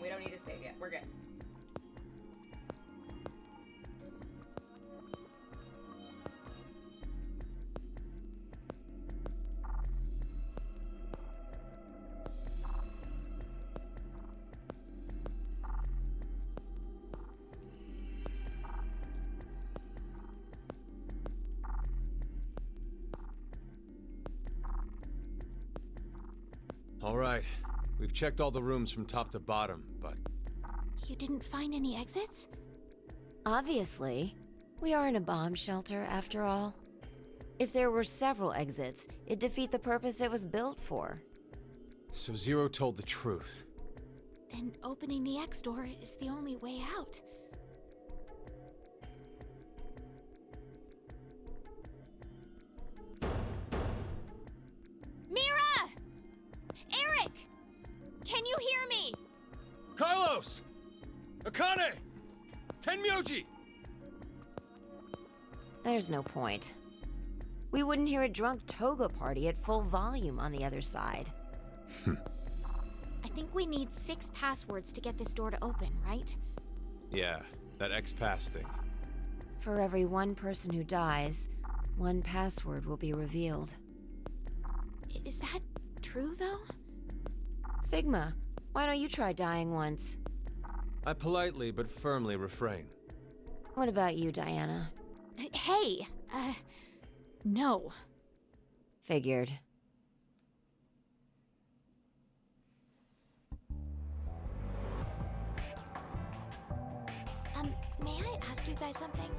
We don't need to save yet. We're good. All right. We've checked all the rooms from top to bottom, but... You didn't find any exits? Obviously. We are in a bomb shelter, after all. If there were several exits, it'd defeat the purpose it was built for. So Zero told the truth. Then opening the X door is the only way out. Mira! Eric! Can you hear me? Carlos! Akane! Tenmyoji! There's no point. We wouldn't hear a drunk toga party at full volume on the other side. I think we need 6 passwords to get this door to open, right? Yeah, that X-Pass thing. For every one person who dies, one password will be revealed. Is that true, though? Sigma, why don't you try dying once? I politely but firmly refrain. What about you, Diana? Hey! No. Figured. May I ask you guys something?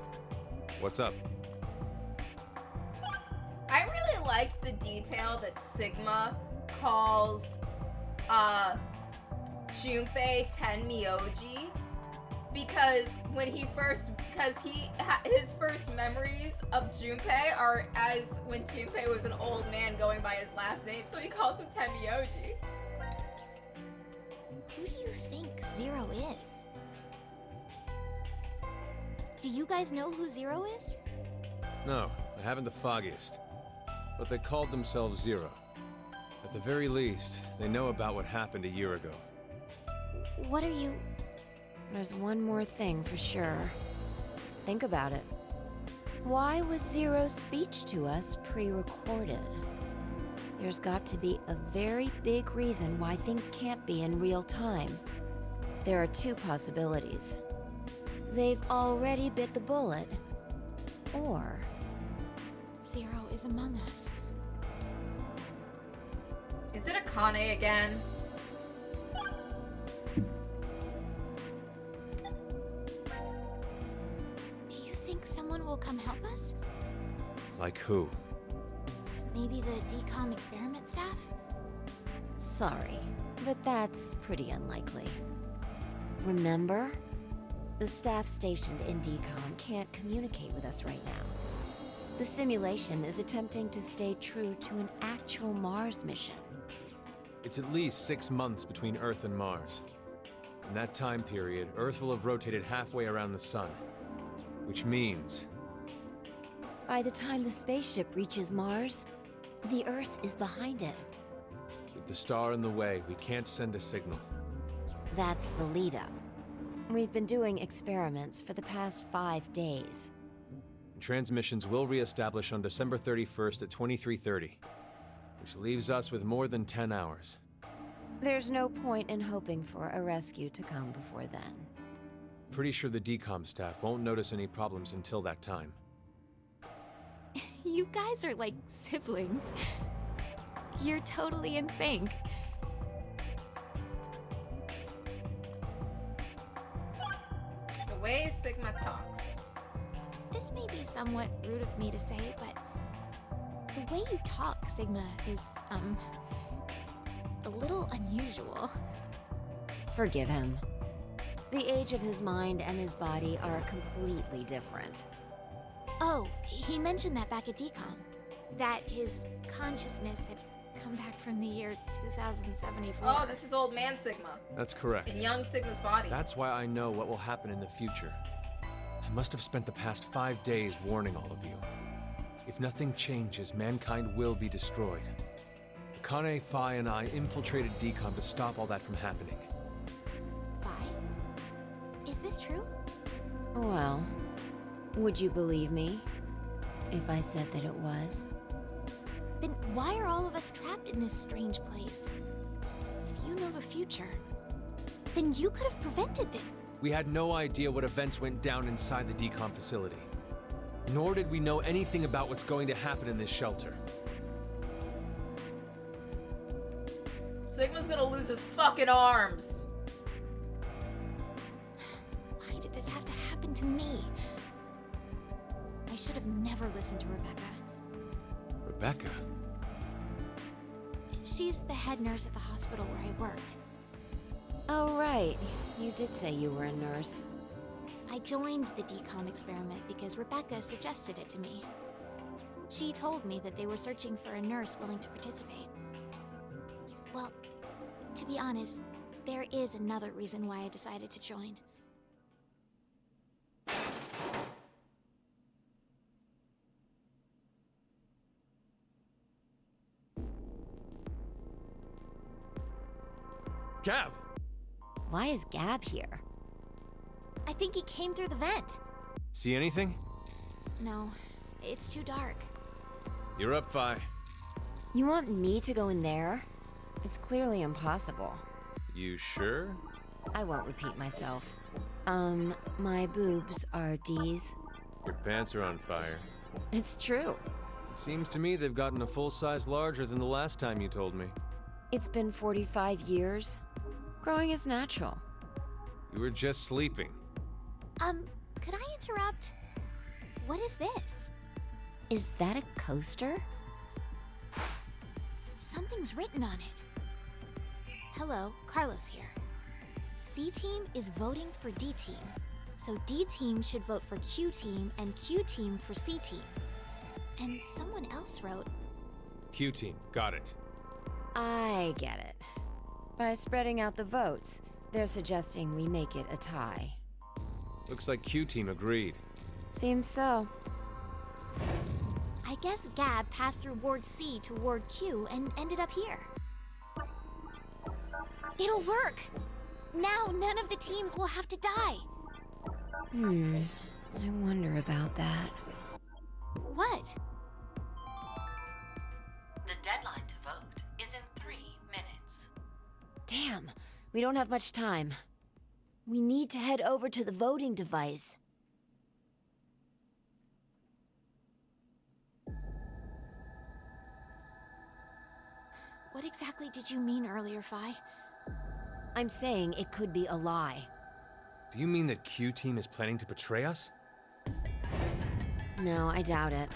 What's up? I really liked the detail that Sigma calls Junpei Tenmyoji, because when he first, his first memories of Junpei are as when Junpei was an old man going by his last name, so he calls him Tenmyoji. Who do you think Zero is? Do you guys know who Zero is? No, I haven't the foggiest. But they called themselves Zero. At the very least, they know about what happened a year ago. What are you... There's one more thing for sure. Think about it. Why was Zero's speech to us pre-recorded? There's got to be a very big reason why things can't be in real time. There are 2 possibilities. They've already bit the bullet, or... Zero is among us. Is it Akane again? Do you think someone will come help us? Like who? Maybe the decom experiment staff? Sorry, but that's pretty unlikely. Remember? The staff stationed in decom can't communicate with us right now. The simulation is attempting to stay true to an actual Mars mission. It's at least 6 months between Earth and Mars. In that time period, Earth will have rotated halfway around the Sun. Which means... By the time the spaceship reaches Mars, the Earth is behind it. with the star in the way, we can't send a signal. That's the lead-up. We've been doing experiments for the past 5 days. Transmissions will reestablish on December 31st at 23:30, which leaves us with more than 10 hours. There's no point in hoping for a rescue to come before then. Pretty sure the decom staff won't notice any problems until that time. You guys are like siblings. You're totally in sync. The way Sigma talks. This may be somewhat rude of me to say, but the way you talk, Sigma, is, a little unusual. Forgive him. The age of his mind and his body are completely different. Oh, he mentioned that back at DCOM. That his consciousness had come back from the year 2074. Oh, this is old man Sigma. That's correct. In young Sigma's body. That's why I know what will happen in the future. I must have spent the past 5 days warning all of you. If nothing changes, mankind will be destroyed. Akane, Phi, and I infiltrated DCOM to stop all that from happening. this true? Well, would you believe me if I said that it was? Then why are all of us trapped in this strange place? If you know the future, then you could have prevented this. We had no idea what events went down inside the decom facility. Nor did we know anything about what's going to happen in this shelter. Sigma's gonna lose his fucking arms. Why did this have to happen to me? I should have never listened to Rebecca. Rebecca? She's the head nurse at the hospital where I worked. Oh, right. You did say you were a nurse. I joined the decom experiment because Rebecca suggested it to me. She told me that they were searching for a nurse willing to participate. Well, to be honest, there is another reason why I decided to join. Gab! Why is Gab here? I think he came through the vent. See anything? No, it's too dark. You're up, Phi. You want me to go in there? It's clearly impossible. You sure? I won't repeat myself. My boobs are D's. Your pants are on fire. It's true. It seems to me they've gotten a full size larger than the last time you told me. It's been 45 years. Growing is natural. You were just sleeping. Could I interrupt? What is this? Is that a coaster? Something's written on it. Hello, Carlos here. C-Team is voting for D-Team. So D-Team should vote for Q-Team and Q-Team for C-Team. And someone else wrote... Q-Team, got it. I get it. By spreading out the votes, they're suggesting we make it a tie. Looks like Q-Team agreed. Seems so. I guess Gab passed through Ward C to Ward Q and ended up here. It'll work! Now none of the teams will have to die! I wonder about that. What? The deadline to vote is in 3 minutes. Damn, we don't have much time. We need to head over to the voting device. What exactly did you mean earlier, Phi? I'm saying it could be a lie. Do you mean that Q-Team is planning to betray us? No, I doubt it.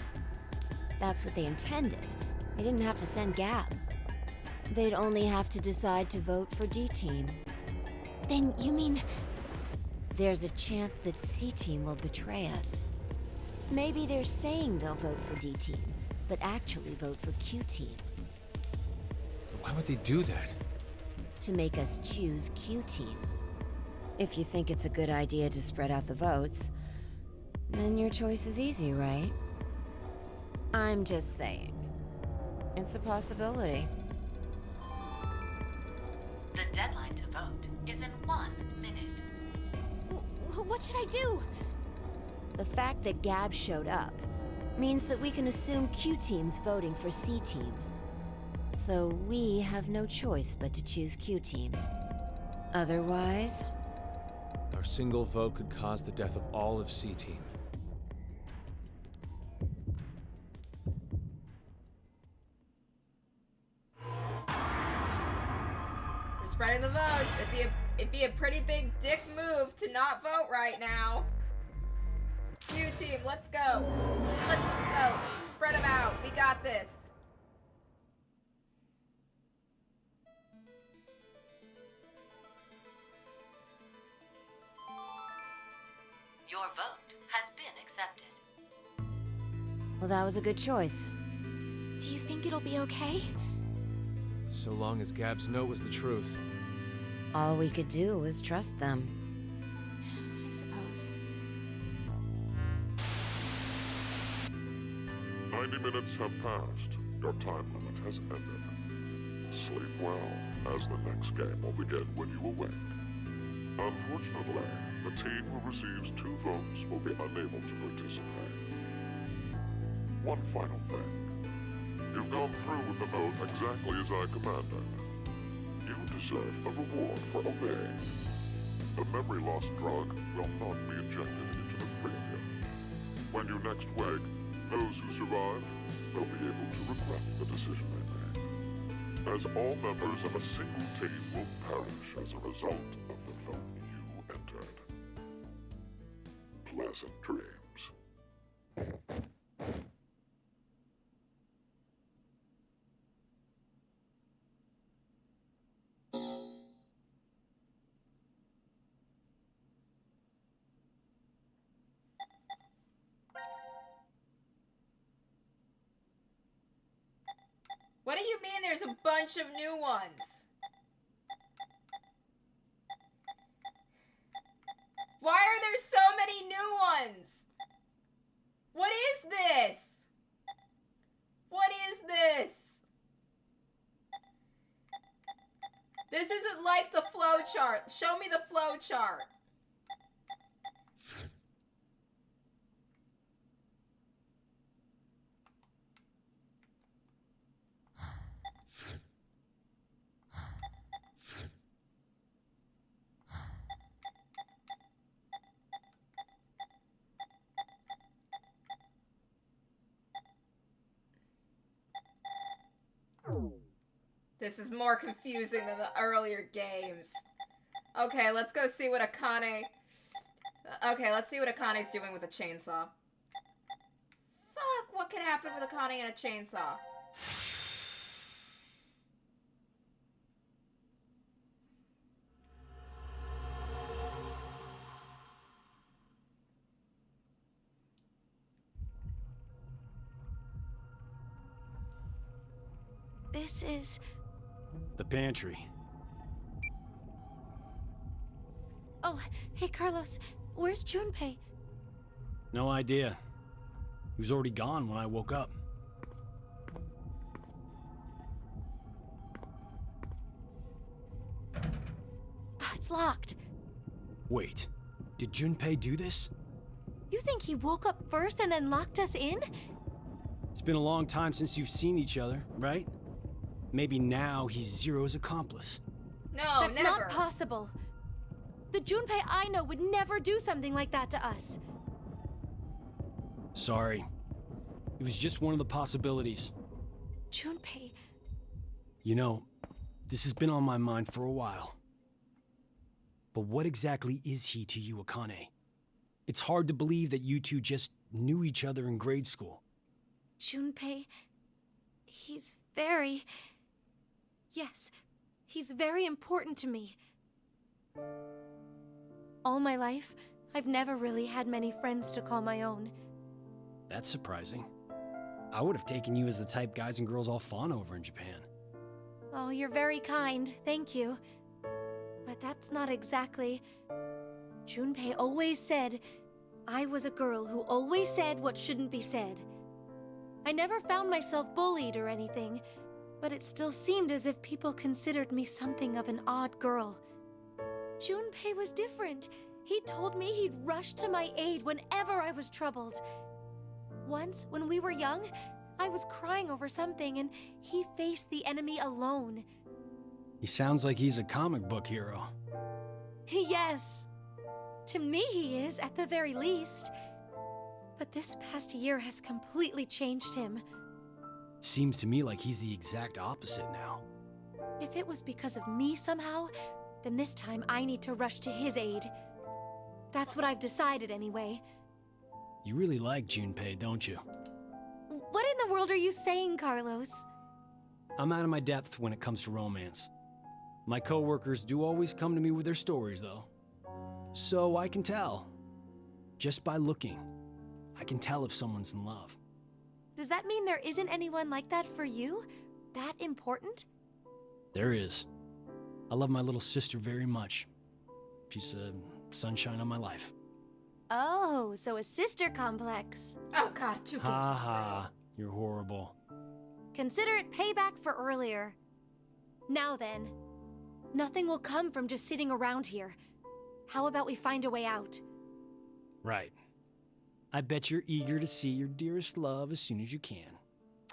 If that's what they intended, they didn't have to send Gab. They'd only have to decide to vote for D-Team. Then you mean... There's a chance that C-Team will betray us. Maybe they're saying they'll vote for D-Team, but actually vote for Q-Team. Why would they do that? To make us choose Q-Team. If you think it's a good idea to spread out the votes, then your choice is easy, right? I'm just saying. It's a possibility. The deadline to vote is in 1 minute. What should I do? The fact that Gab showed up means that we can assume Q-Team's voting for C-Team. So we have no choice but to choose Q-Team. Otherwise... Our single vote could cause the death of all of C-Team. We're spreading the votes. It'd be a pretty big dick move to not vote right now. Q-Team, let's go. Let's go. Spread them out. We got this. Your vote has been accepted. Well, that was a good choice. Do you think it'll be okay? So long as Gab's note was the truth. All we could do was trust them. I suppose. 90 minutes have passed. Your time limit has ended. Sleep well, as the next game will begin when you awake. Unfortunately, The team who receives 2 votes will be unable to participate. One final thing. You've gone through with the vote exactly as I commanded. You deserve a reward for obeying. The memory loss drug will not be injected into the cranium. When you next wake, those who survive will be able to regret the decision they made, as all members of a single team will perish as a result of the vote you entered. Pleasant dreams. What do you mean there's a bunch of new ones? Why are there so many new ones? What is this? What is this? This isn't like the flow chart. Show me the flow chart. This is more confusing than the earlier games. Okay, let's go see what Akane... Okay, let's see what Akane's doing with a chainsaw. Fuck, what could happen with Akane and a chainsaw? This is... The pantry. Oh, hey Carlos, where's Junpei? No idea. He was already gone when I woke up. It's locked. Wait, did Junpei do this? You think he woke up first and then locked us in? It's been a long time since you've seen each other, right? Maybe now he's Zero's accomplice. No, That's never. not possible. The Junpei I know would never do something like that to us. Sorry. It was just one of the possibilities. Junpei... You know, this has been on my mind for a while. But what exactly is he to you, Akane? It's hard to believe that you two just knew each other in grade school. Junpei... He's very... Yes, he's very important to me. All my life, I've never really had many friends to call my own. That's surprising. I would have taken you as the type guys and girls all fawn over in Japan. Oh, you're very kind, thank you. But that's not exactly... Junpei always said I was a girl who always said what shouldn't be said. I never found myself bullied or anything, but it still seemed as if people considered me something of an odd girl. Junpei was different. He told me he'd rush to my aid whenever I was troubled. Once, when we were young, I was crying over something and he faced the enemy alone. He sounds like he's a comic book hero. Yes. To me he is, at the very least. But this past year has completely changed him. Seems to me like he's the exact opposite now. If it was because of me somehow, then this time I need to rush to his aid. That's what I've decided anyway. You really like Junpei, don't you? What in the world are you saying, Carlos? I'm out of my depth when it comes to romance. My coworkers do always come to me with their stories, though. So I can tell. Just by looking, I can tell if someone's in love. Does that mean there isn't anyone like that for you? That important? There is. I love my little sister very much. She's a sunshine on my life. Oh, so a sister complex. Oh god, 2 games. Ha ha, you're horrible. Consider it payback for earlier. Now then, nothing will come from just sitting around here. How about we find a way out? Right. I bet you're eager to see your dearest love as soon as you can.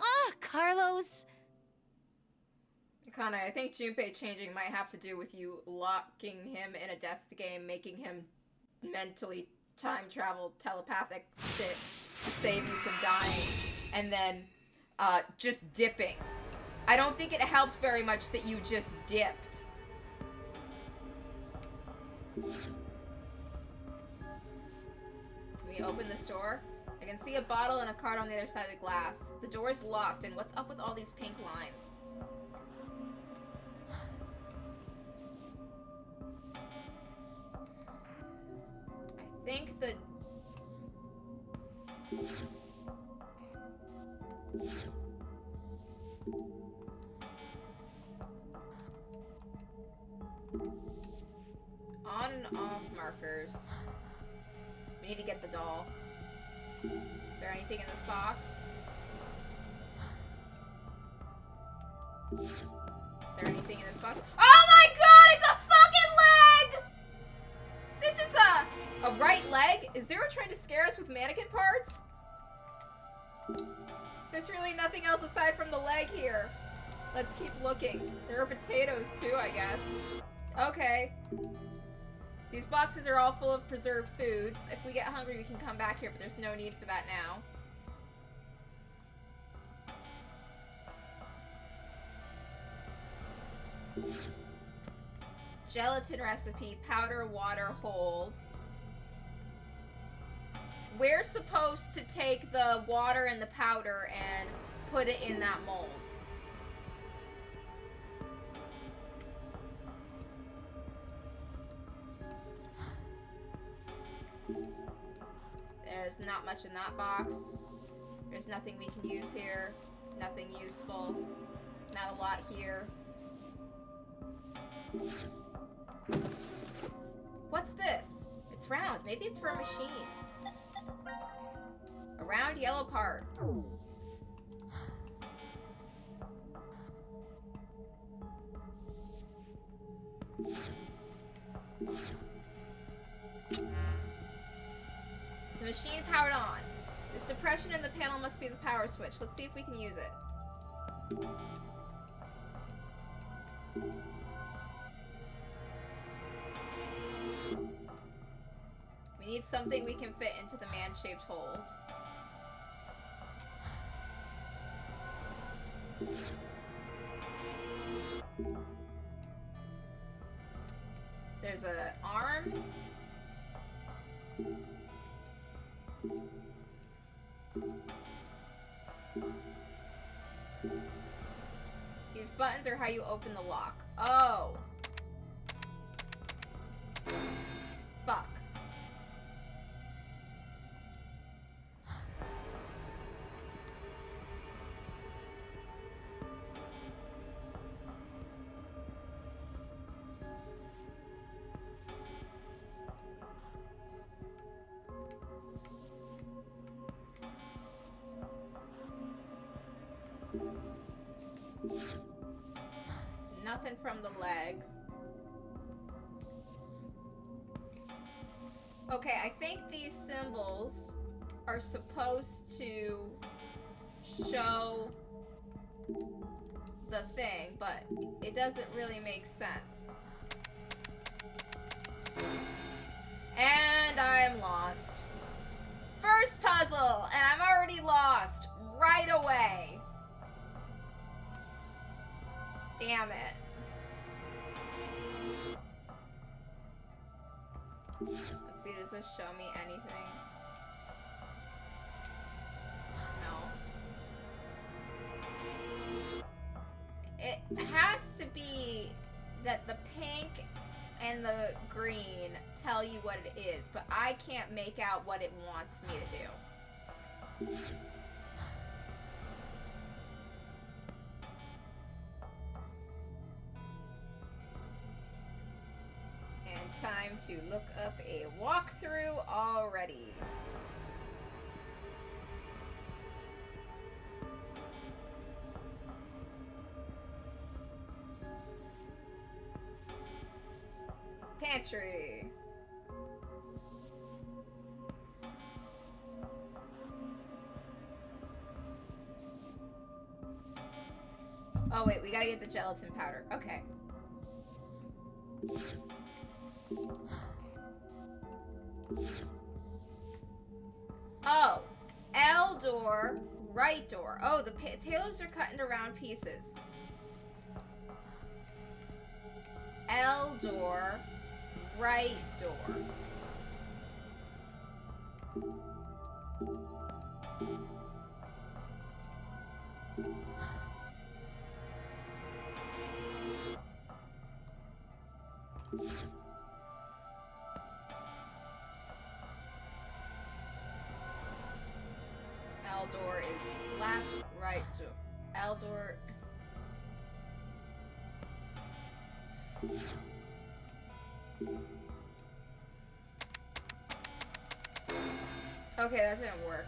Ah, Carlos! Connor, I think Junpei changing might have to do with you locking him in a death game, making him mentally time travel telepathic shit to save you from dying, and then just dipping. I don't think it helped very much that you just dipped. Can we open this door? I can see a bottle and a card on the other side of the glass. The door is locked, and what's up with all these pink lines? I think the... on and off markers. We need to get the doll. Is there anything in this box? Is there anything in this box? Oh my god, it's a fucking leg! This is a right leg? Is Zero trying to scare us with mannequin parts? There's really nothing else aside from the leg here. Let's keep looking. There are potatoes too, I guess. Okay. These boxes are all full of preserved foods. If we get hungry, we can come back here, but there's no need for that now. Gelatin recipe, powder, water, hold. We're supposed to take the water and the powder and put it in that mold. There's not much in that box. There's nothing we can use here. Nothing useful. Not a lot here. What's this? It's round. Maybe it's for a machine. A round yellow part. The machine powered on. This depression in the panel must be the power switch. Let's see if we can use it. We need something we can fit into the man-shaped hold. There's an arm. These buttons are how you open the lock. Oh. Fuck. Nothing from the leg. Okay, I think these symbols are supposed to show the thing, but it doesn't really make sense. And I'm lost. First puzzle, and I'm already lost right away. Damn it. Let's see, does this show me anything? No. It has to be that the pink and the green tell you what it is, but I can't make out what it wants me to do. Time to look up a walkthrough already. Pantry. Oh wait, we gotta get the gelatin powder. Okay. Oh, L door, right door. Oh, the potatoes are cut into round pieces. L door, right door. L door is left, right door. L door. Okay, that's gonna work.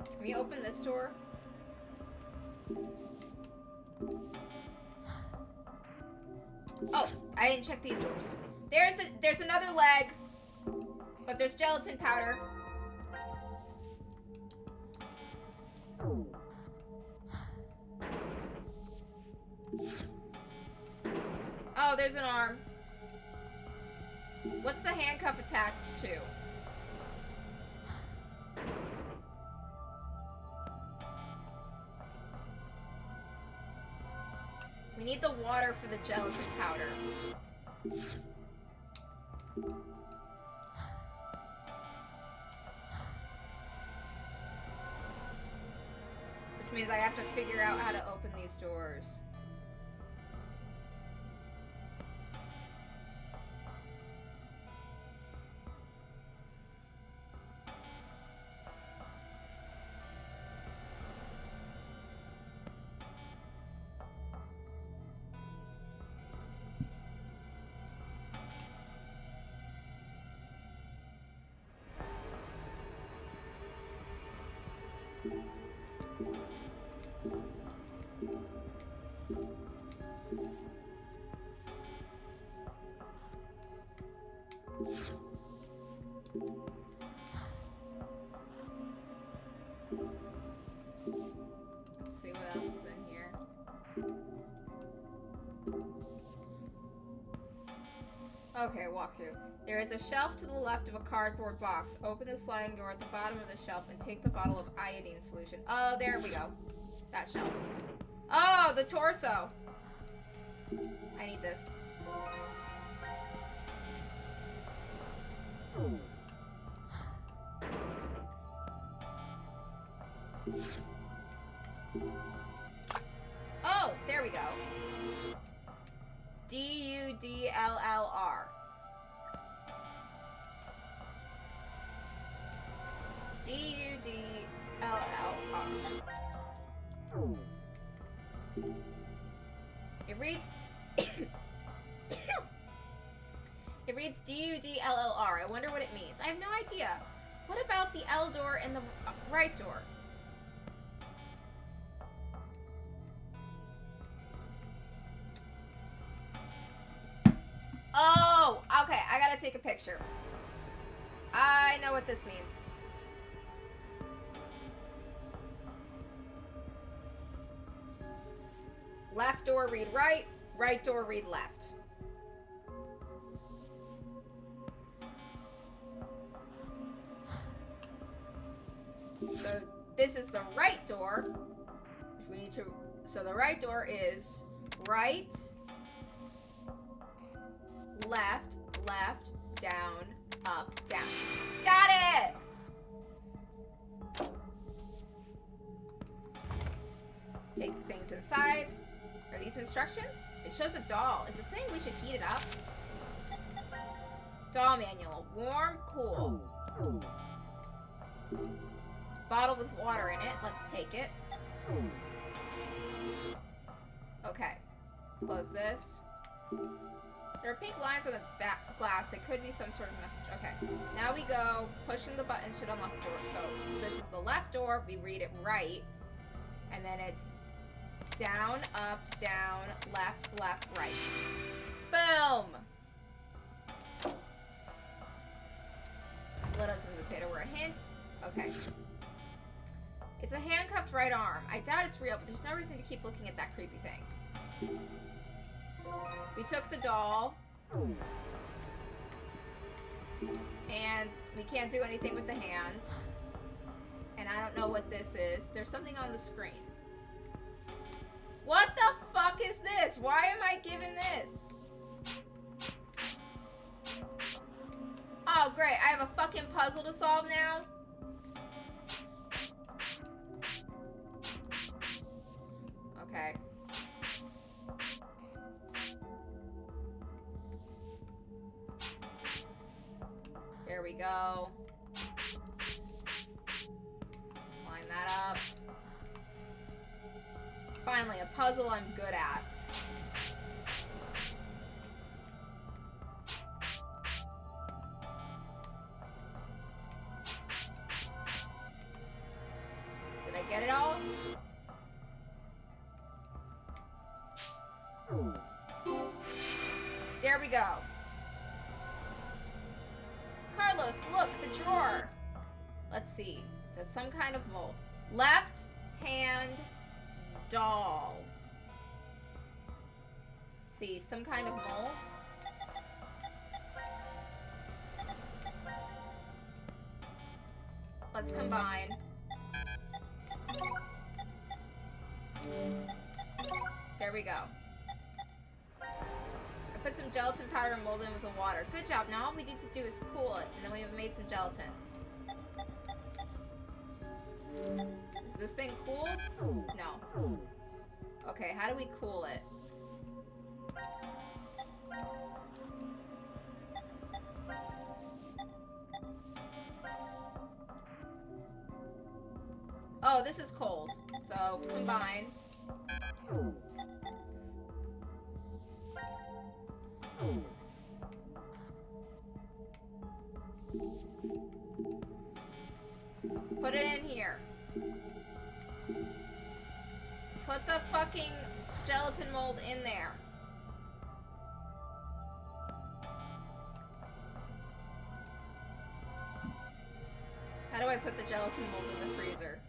Can we open this door? Oh, I didn't check these doors. There's another leg, but there's gelatin powder. Oh, there's an arm. What's the handcuff attached to? We need the water for the gelatin powder. Which means I have to figure out how to open these doors. Let's see what else is in here. Okay, walk through. There is a shelf to the left of a cardboard box. Open the sliding door at the bottom of the shelf and take the bottle of iodine solution. Oh, there we go. That shelf. Oh, the torso. I need this. Oh, there we go. D-U-D-L-L-R. D-U-D-L-L-R. It reads... It reads D-U-D-L-L-R. I wonder what it means. I have no idea. What about the L door and the right door? Oh, okay. I gotta take a picture. I know what this means. Left door, read right. Right door, read left. So this is the right door, which we need to... So the right door is right, left, left, down, up, down. Got it! Take the things inside. Are these instructions? It shows a doll. Is it saying we should heat it up? Doll manual. Warm, cool. Bottle with water in it. Let's take it. Okay. Close this. There are pink lines on the back glass. They could be some sort of message. Okay. Now we go. Pushing the button should unlock the door. So this is the left door. We read it right. And then it's down, up, down, left, left, right. Boom! Littos and potato were a hint. Okay. It's a handcuffed right arm. I doubt it's real, but there's no reason to keep looking at that creepy thing. We took the doll. And we can't do anything with the hand. And I don't know what this is. There's something on the screen. What the fuck is this? Why am I given this? Oh, great. I have a fucking puzzle to solve now? Okay. There we go. Line that up. Finally, a puzzle I'm good at. Did I get it all? There we go. Carlos, look, the drawer. Let's see. It says some kind of mold. Left hand doll. See, some kind of mold. Let's combine. There we go. I put some gelatin powder and molded it with the water. Good job. Now all we need to do is cool it, and then we have made some gelatin. Is this thing cooled? No. Okay, how do we cool it? Oh, this is cold. So, combine. Put it in here. Put the fucking gelatin mold in there. How do I put the gelatin mold in the freezer?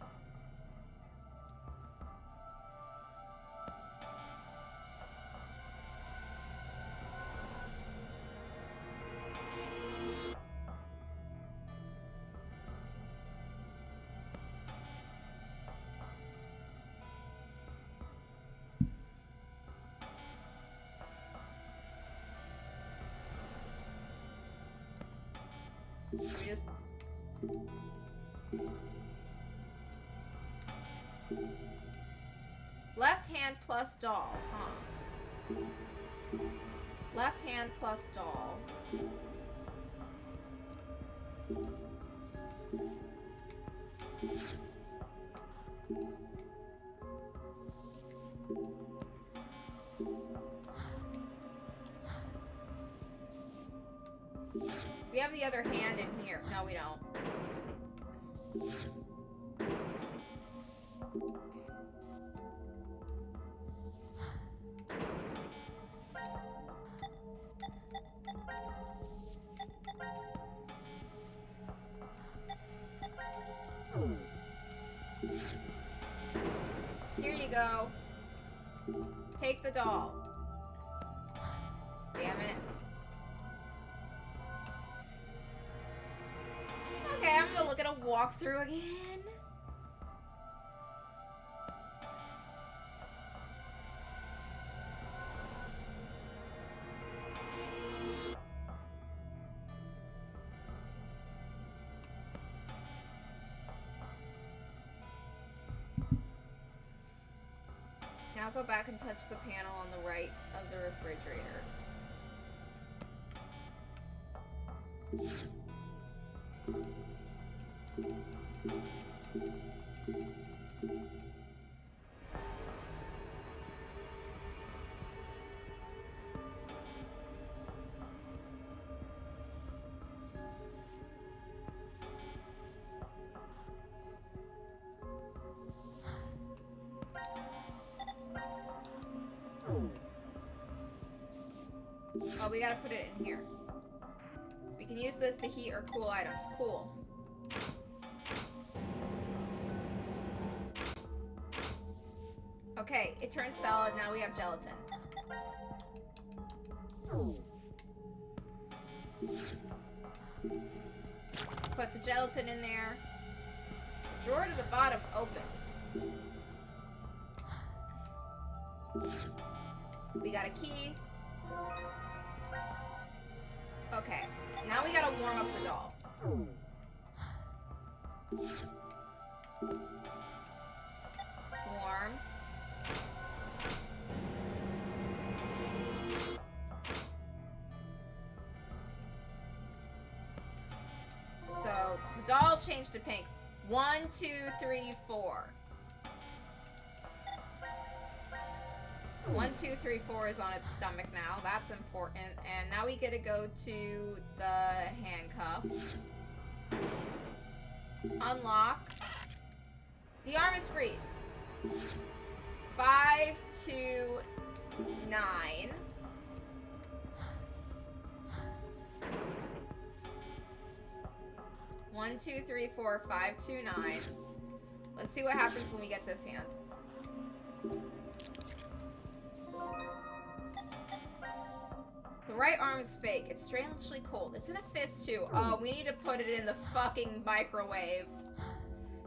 We just... Left hand plus doll, huh? Left hand plus doll. We have the other hand in here. No, we don't. Here you go. Take the doll. Damn it. Okay, I'm gonna look at a walkthrough again. Now go back and touch the panel on the right of the refrigerator. Oh, we gotta put it in here. We can use this to heat or cool items. Cool. Okay, it turns solid. Now we have gelatin. Put the gelatin in there. Drawer to the bottom open. We got a key. Okay, now we gotta warm up the doll. Warm. So, the doll changed to pink. 1, 2, 3, 4. 1, 2, 3, 4 is on its stomach now. That's important. And now we get to go to the handcuff. Unlock. The arm is freed. 5, 2, 9. One, 2, 3, 4, 5, 2, 9. Let's see what happens when we get this hand. The right arm is fake. It's strangely cold. It's in a fist too. Oh, we need to put it in the fucking microwave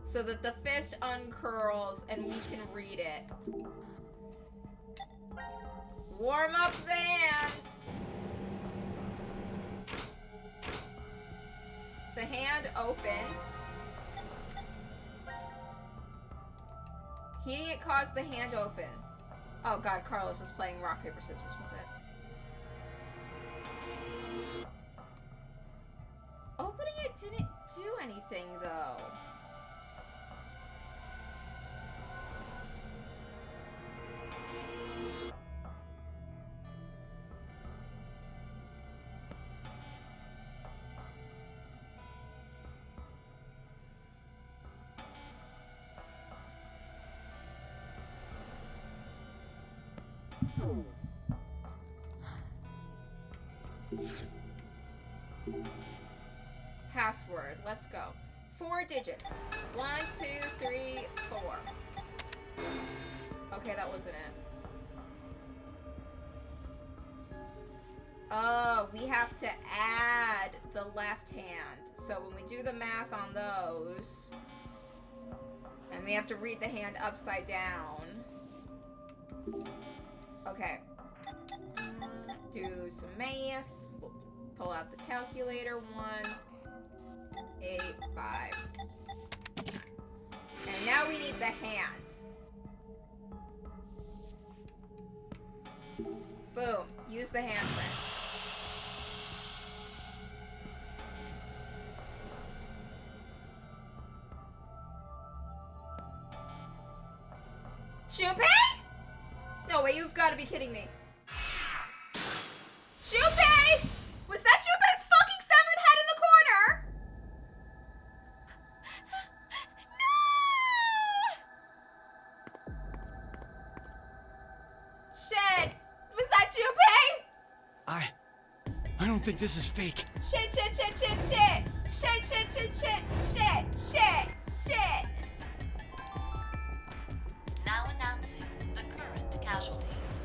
so that the fist uncurls and we can read it. Warm up the hand. The hand opened. Heating it caused the hand open. Oh god, Carlos is playing rock, paper, scissors with it. Opening it didn't do anything though. Password. Let's go. 4 digits. 1, 2, 3, 4. Okay, that wasn't it. Oh, we have to add the left hand. So when we do the math on those, and we have to read the hand upside down. Okay. Do some math. We'll pull out the calculator. 1, 8, 5. And now we need the hand. Boom. Use the handprint. Junpei? No, wait, you've got to be kidding me. Junpei! Was that Junpei's fucking severed head in the corner? No! Shit! Was that Junpei? I don't think this is fake. Shit, shit, shit, shit, shit! Shit, shit, shit, shit, shit, shit, shit! Now announcing the current casualties.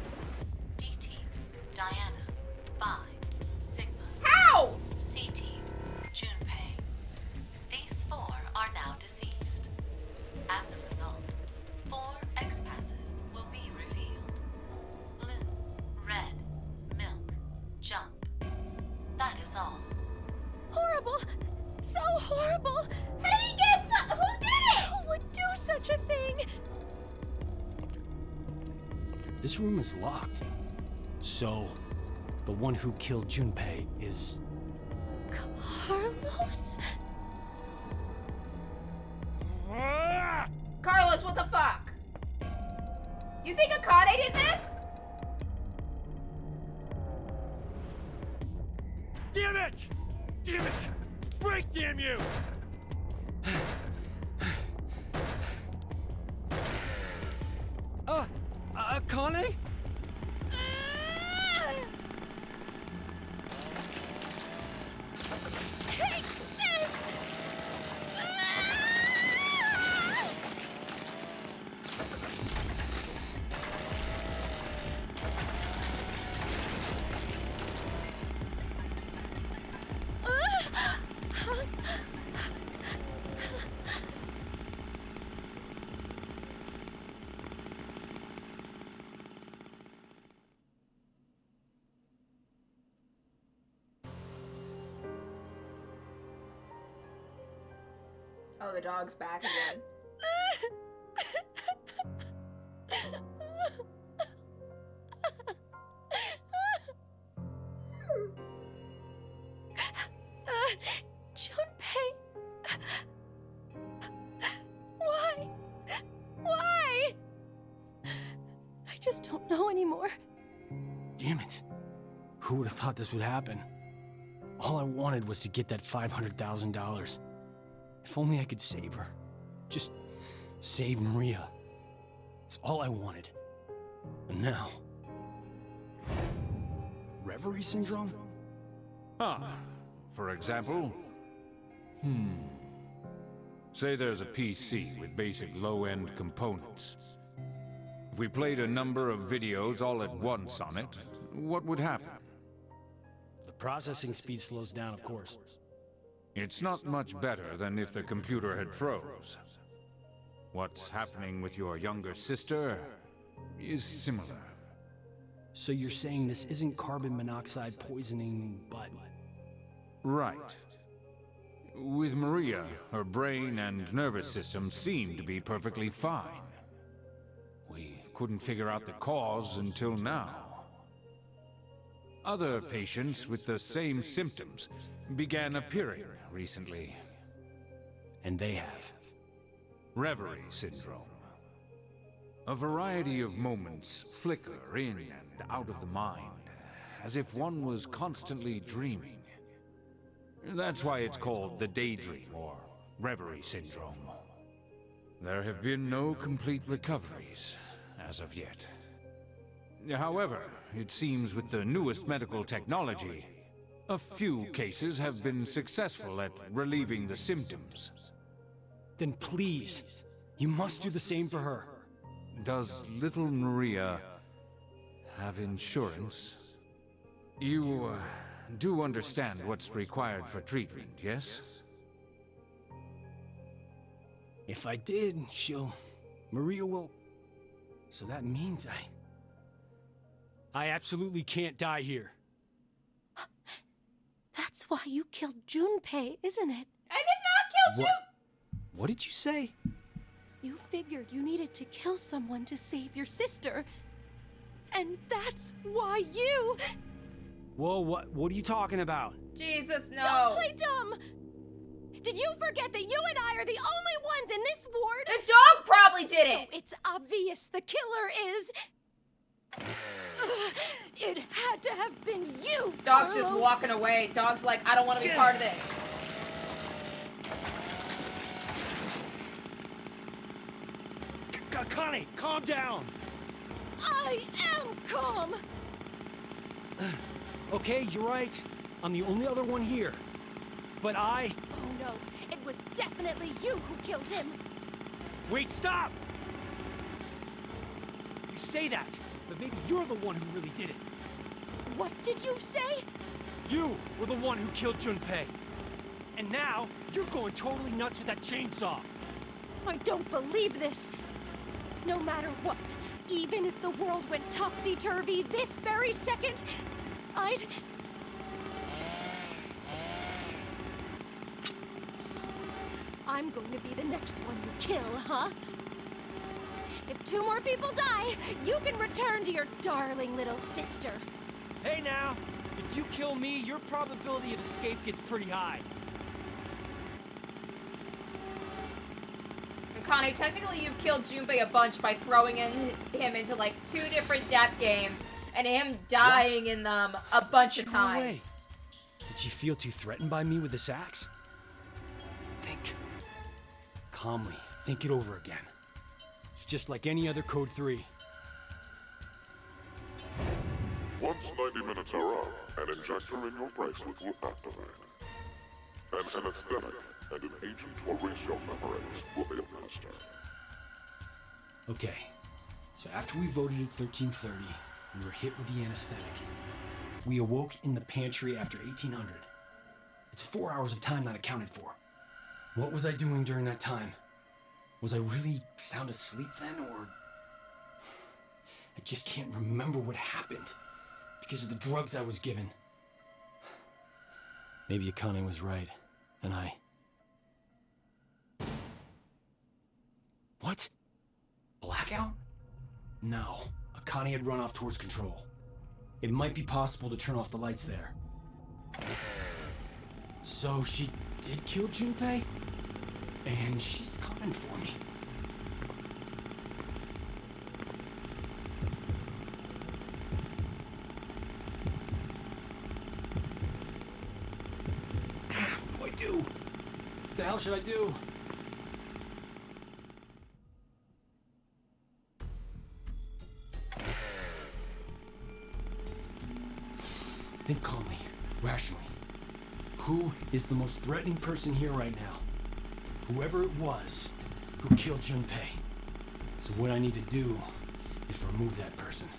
D-Team, Diana, 5, Sigma. How? C-Team, Junpei. These 4 are now deceased. As a result, 4 X-passes will be revealed. Blue, red, milk, jump. That is all. Horrible! So horrible! How did he get who did it? Who would do such a thing? This room is locked. So, the one who killed Junpei is... Carlos? Carlos, what the fuck? You think Akane did this? Damn it! Damn it! Break, damn you! Akane? Oh, the dog's back again. Junpei! Why? Why? I just don't know anymore. Damn it. Who would have thought this would happen? All I wanted was to get that $500,000. If only I could save her. Just save Maria. It's all I wanted. And now... Reverie syndrome? For example? Say there's a PC with basic low-end components. If we played a number of videos all at once on it, what would happen? The processing speed slows down, of course. It's not much better than if the computer had froze. What's happening with your younger sister is similar. So you're saying this isn't carbon monoxide poisoning, but... Right. With Maria, her brain and nervous system seemed to be perfectly fine. We couldn't figure out the cause until now. Other patients with the same symptoms began appearing recently. And they have. Reverie syndrome. A variety of moments flicker in and out of the mind, as if one was constantly dreaming. That's why it's called the daydream or reverie syndrome. There have been no complete recoveries as of yet. However, it seems with the newest medical technology, a few cases have been successful at relieving the symptoms. Then please, you must do the same for her. Does little Maria have insurance? You do understand what's required for treatment, yes? If I did, Maria will... So that means I absolutely can't die here. That's why you killed Junpei, isn't it? I did not kill Jun! What did you say? You figured you needed to kill someone to save your sister. And that's why you... Whoa, what are you talking about? Jesus, no. Don't play dumb! Did you forget that you and I are the only ones in this ward? The dog probably did it! So it's obvious the killer is... It had to have been you, Dog's just Carlos. walking away. Dog's like, I don't want to be part of this. Connie, calm down! I am calm! Okay, you're right. I'm the only other one here. But Oh no, it was definitely you who killed him! Wait, stop! You say that, but maybe you're the one who really did it. What did you say? You were the one who killed Junpei. And now, you're going totally nuts with that chainsaw. I don't believe this. No matter what, even if the world went topsy-turvy this very second, So, I'm going to be the next one you kill, huh? If 2 more people die, you can return to your darling little sister. Hey now, if you kill me, your probability of escape gets pretty high. Connie, technically you've killed Junpei a bunch by throwing him into like 2 different death games and him dying in them a bunch of times. Away. Did you feel too threatened by me with this axe? Think. Calmly, think it over again. It's just like any other Code 3. Once 90 minutes are up, an injector in your bracelet will activate. An anesthetic and an agent to erase your memories will be administered. Okay, so after we voted at 1330, we were hit with the anesthetic. We awoke in the pantry after 1800. It's 4 hours of time not accounted for. What was I doing during that time? Was I really sound asleep then, or... I just can't remember what happened because of the drugs I was given. Maybe Akane was right, and What? Blackout? No. Akane had run off towards control. It might be possible to turn off the lights there. So she did kill Junpei? And she's coming for me. What do I do? What the hell should I do? Think calmly, rationally. Who is the most threatening person here right now? Whoever it was who killed Junpei. So what I need to do is remove that person.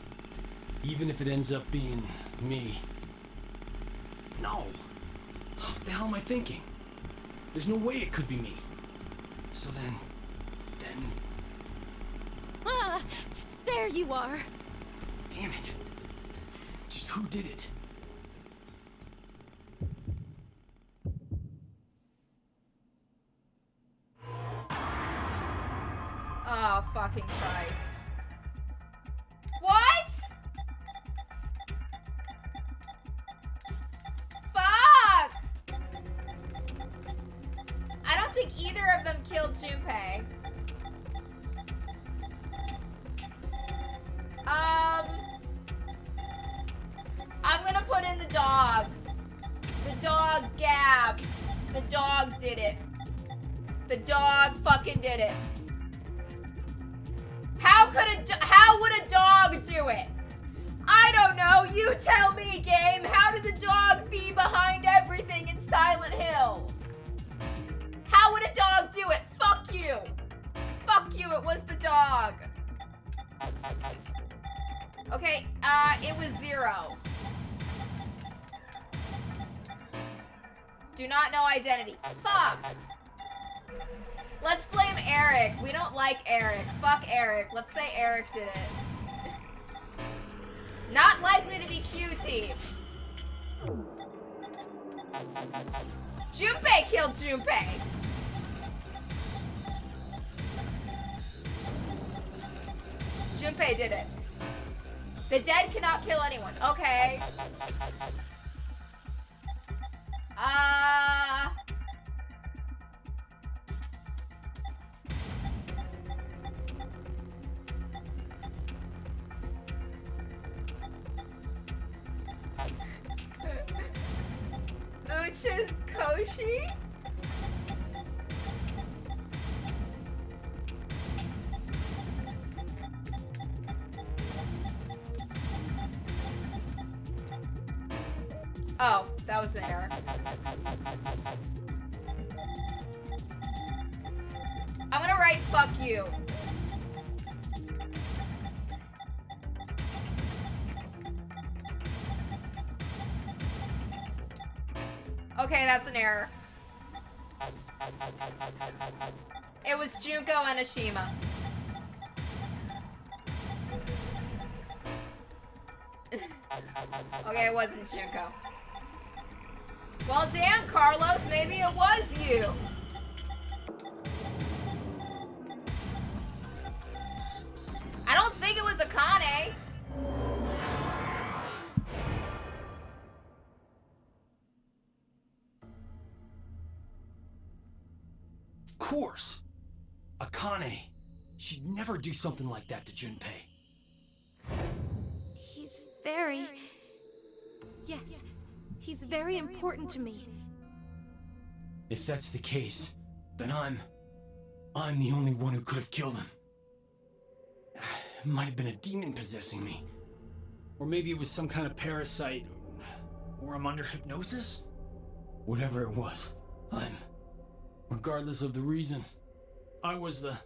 Even if it ends up being me. No! What the hell am I thinking? There's no way it could be me. So then... Ah! There you are! Damn it. Just who did it? Oh, fucking Christ. What? Fuck! I don't think either of them killed Junpei. I'm gonna put in the dog. The dog Gab. The dog did it. The dog fucking did it. How would a dog do it? I don't know. You tell me, game. How did the dog be behind everything in Silent Hill? How would a dog do it? Fuck you. Fuck you. It was the dog. Okay, it was 0. Do not know identity. Fuck. Let's blame Eric. We don't like Eric. Fuck Eric. Let's say Eric did it. Not likely to be Q-Team. Junpei killed Junpei. Junpei did it. The dead cannot kill anyone. Okay. Uchi's Koshi? Oh, that was an error. I'm gonna write fuck you. Okay, that's an error. It was Junko and Ashima. Okay, it wasn't Junko. Well, damn, Carlos, maybe it was you. I don't think it was Akane. Of course. Akane. She'd never do something like that to Junpei. He's very... Yes, he's very important to me. If that's the case, then I'm the only one who could have killed him. It might have been a demon possessing me. Or maybe it was some kind of parasite. Or I'm under hypnosis? Whatever it was, regardless of the reason, I was the...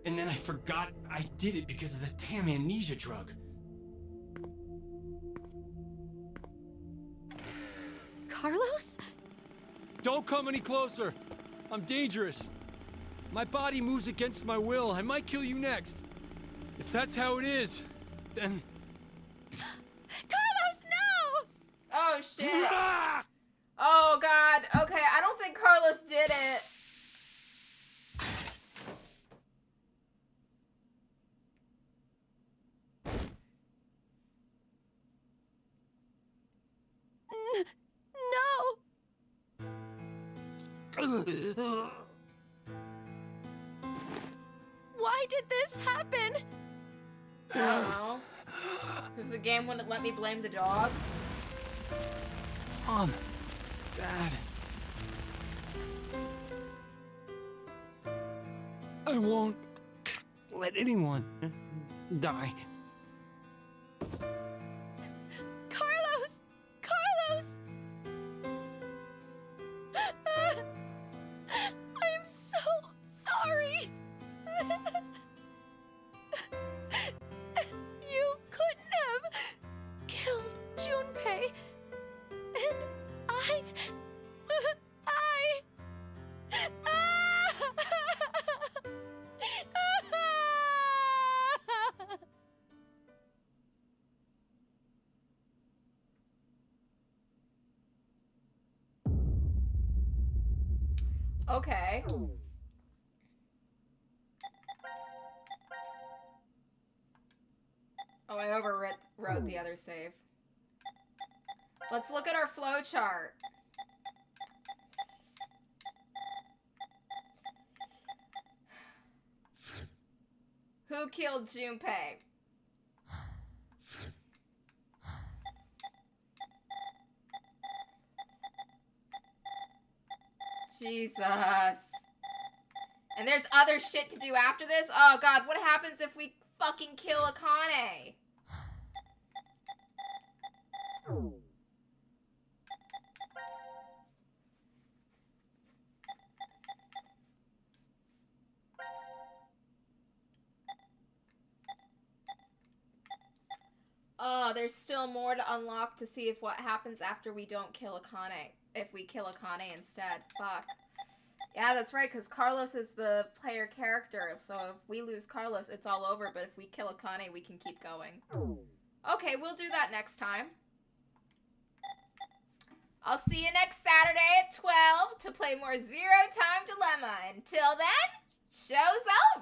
And then I forgot I did it because of the damn amnesia drug. Carlos? Don't come any closer! I'm dangerous. My body moves against my will. I might kill you next. If that's how it is, then... Carlos, no! Oh, shit. Oh, God. Okay, I don't think Carlos did it. Why did this happen? I don't know. Because the game wouldn't let me blame the dog. Mom, Dad. I won't let anyone die. Carlos! Carlos! I am so sorry. You couldn't have killed Junpei. And I... Okay. Oh, I overwrote the other save. Let's look at our flow chart. Who killed Junpei? Jesus. And there's other shit to do after this? Oh god, what happens if we fucking kill Akane? Oh, there's still more to unlock to see if what happens after we don't kill Akane. If we kill Akane instead. Fuck. Yeah, that's right, because Carlos is the player character, so if we lose Carlos, it's all over, but if we kill Akane, we can keep going. Okay, we'll do that next time. I'll see you next Saturday at 12 to play more Zero Time Dilemma. Until then, show's over!